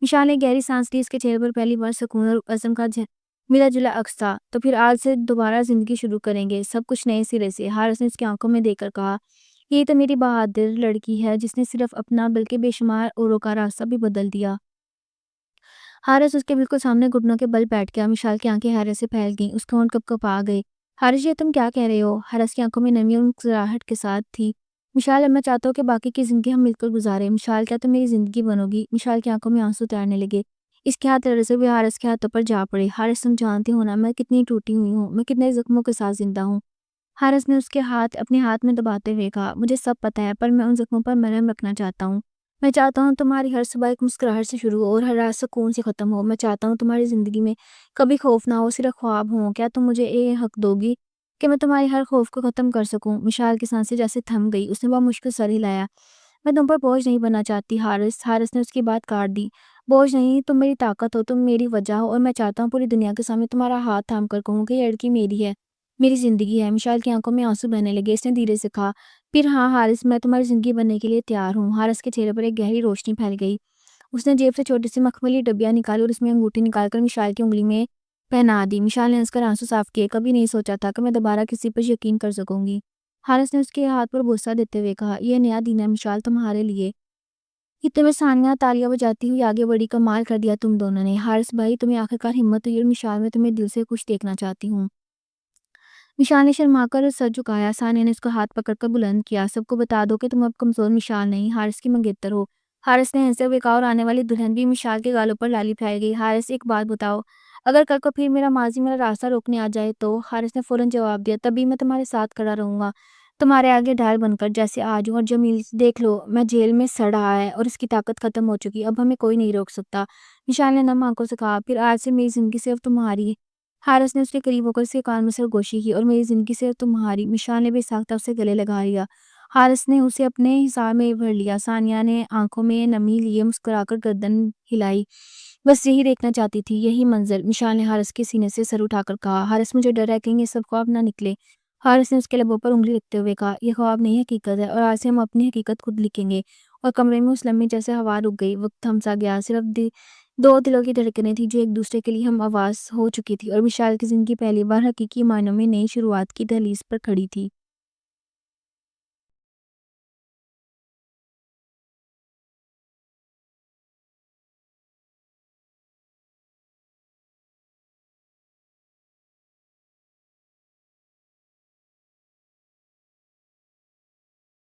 مشال نے گہری سانس لی، اس کے چہرے پر پہلی بار سکون اور عزم کا ملا جلا عکس تھا۔ تو پھر آج سے دوبارہ زندگی شروع کریں گے، سب کچھ نئے سرے سے۔ حارث نے اس کی آنکھوں میں دیکھ کر کہا، یہ تو میری بہادر لڑکی ہے، جس نے صرف اپنا بلکہ بے شمار اوروں کا راستہ بھی بدل دیا۔ حارث اس کے بالکل سامنے گھٹنوں کے بل بیٹھ گیا۔ مشال کی آنکھیں حیرت سے پھیل گئیں، اس کے ہونٹ کپ کپ آ گئے۔ حارث، یہ تم کیا کہہ رہے ہو؟ حارث کی آنکھوں میں نمی اور مسکراہٹ کے ساتھ تھی۔ مشال، اب میں چاہتا ہوں کہ باقی کی زندگی ہم مل کر گزاریں۔ مشال، کیا تم میری زندگی بنو گی؟ مشال کی آنکھوں میں آنسو تیرنے لگے، اس کے ہاتھ لرزے ہوئے حارث کے ہاتھوں پر جا پڑے۔ حارث، تم جانتے ہو نا میں کتنی ٹوٹی ہوئی ہوں، میں کتنے زخموں کے ساتھ زندہ ہوں۔ حارث نے اس کے ہاتھ اپنے ہاتھ میں دباتے ہوئے کہا، مجھے سب پتہ ہے، پر میں ان زخموں پر مرہم رکھنا چاہتا ہوں۔ میں چاہتا ہوں تمہاری ہر صبح ایک مسکراہٹ سے شروع ہو اور ہر رات سکون سے ختم ہو۔ میں چاہتا ہوں تمہاری زندگی میں کبھی خوف نہ ہو، صرف خواب ہوں۔ کیا تم مجھے یہ حق دو گی کہ میں تمہاری ہر خوف کو ختم کر سکوں؟ مشال کی سانسیں جیسے تھم گئی، اس نے بہت مشکل سر ہلایا۔ میں تم پر بوجھ نہیں بننا چاہتی حارث۔ حارث نے اس کی بات کاٹ دی، بوجھ نہیں، تم میری طاقت ہو، تم میری وجہ ہو، اور میں چاہتا ہوں پوری دنیا کے سامنے تمہارا ہاتھ تھام کر کہوں کہ یہ لڑکی میری ہے، میری زندگی ہے۔ مشال کی آنکھوں میں آنسو بہنے لگے، اس نے دھیرے سے کہا، پھر ہاں حارث، میں تمہاری زندگی بننے کے لیے تیار ہوں۔ حارث کے چہرے پر ایک گہری روشنی پھیل گئی، اس نے جیب سے چھوٹی سی مخملی ڈبیا نکالی اور اس میں انگوٹھی نکال کر مشال کی انگلی میں پہنا دی۔ مشال نے ہنس کر آنسو صاف کیے، کبھی نہیں سوچا تھا کہ میں دوبارہ کسی پر یقین کر سکوں گی۔ حارث نے اس کے ہاتھ پر بوسہ دیتے ہوئے کہا، یہ نیا دن ہے مشال تمہارے لیے۔ اتنے میں ثانیہ تالیاں بجاتی ہوئی آگے بڑھی، کمال کر دیا تم دونوں نے۔ حارث بھائی، تمہیں آخرکار ہمت ہوئی، اور مشال، میں تمہیں دل سے کچھ دیکھنا چاہتی ہوں۔ مشال نے شرما کر سر جھکایا، ثانیہ نے اس کا ہاتھ پکڑ کر بلند کیا، سب کو بتا دو کہ تم اب کمزور مشال نہیں، حارث کی منگیتر ہو۔ حارث نے ہنستے ہوئے کہا، اور آنے والی دلہن بھی۔ مشال کے گالوں پر لالی پھیل گئی۔ حارث، ایک بات بتاؤ، اگر کل کو پھر میرا ماضی میرا راستہ روکنے آ جائے تو؟ حارث نے فوراً جواب دیا، تب بھی میں تمہارے ساتھ کھڑا رہوں گا، تمہارے آگے ڈھال بن کر، جیسے آج ہوں۔ اور جمیل، دیکھ لو، میں جیل میں سڑ رہا ہے اور اس کی طاقت ختم ہو چکی، اب ہمیں کوئی نہیں روک سکتا۔ مشال نے نم آنکھوں سے کہا، پھر آج سے میری زندگی صرف تمہاری۔ حارث نے اس کے قریب ہو کر اس کے کان میں سرگوشی کی، اور میری زندگی صرف تمہاری۔ مشال نے بے ساختہ اسے گلے لگا لیا، حارث نے اسے اپنے حصار میں بھر لیا۔ ثانیہ نے آنکھوں میں نمی لیے مسکرا کر گردن ہلائی، بس یہی دیکھنا چاہتی تھی، یہی منظر۔ مشال نے حارث کے سینے سے سر اٹھا کر کہا، حارث، مجھے ڈر ہے کہیں یہ سب خواب نہ نکلے۔ حارث نے اس کے لبوں پر انگلی رکھتے ہوئے کہا، یہ خواب نہیں حقیقت ہے، اور آج سے ہم اپنی حقیقت خود لکھیں گے۔ اور کمرے میں اس لمحے جیسے ہوا رک گئی، وقت تھم سا گیا، صرف دو دلوں کی دھڑکنیں تھیں جو ایک دوسرے کے لیے ہم آواز ہو چکی تھی، اور مشال کی زندگی پہلی بار حقیقی معنوں میں نئی شروعات کی دہلیز پر کھڑی تھی۔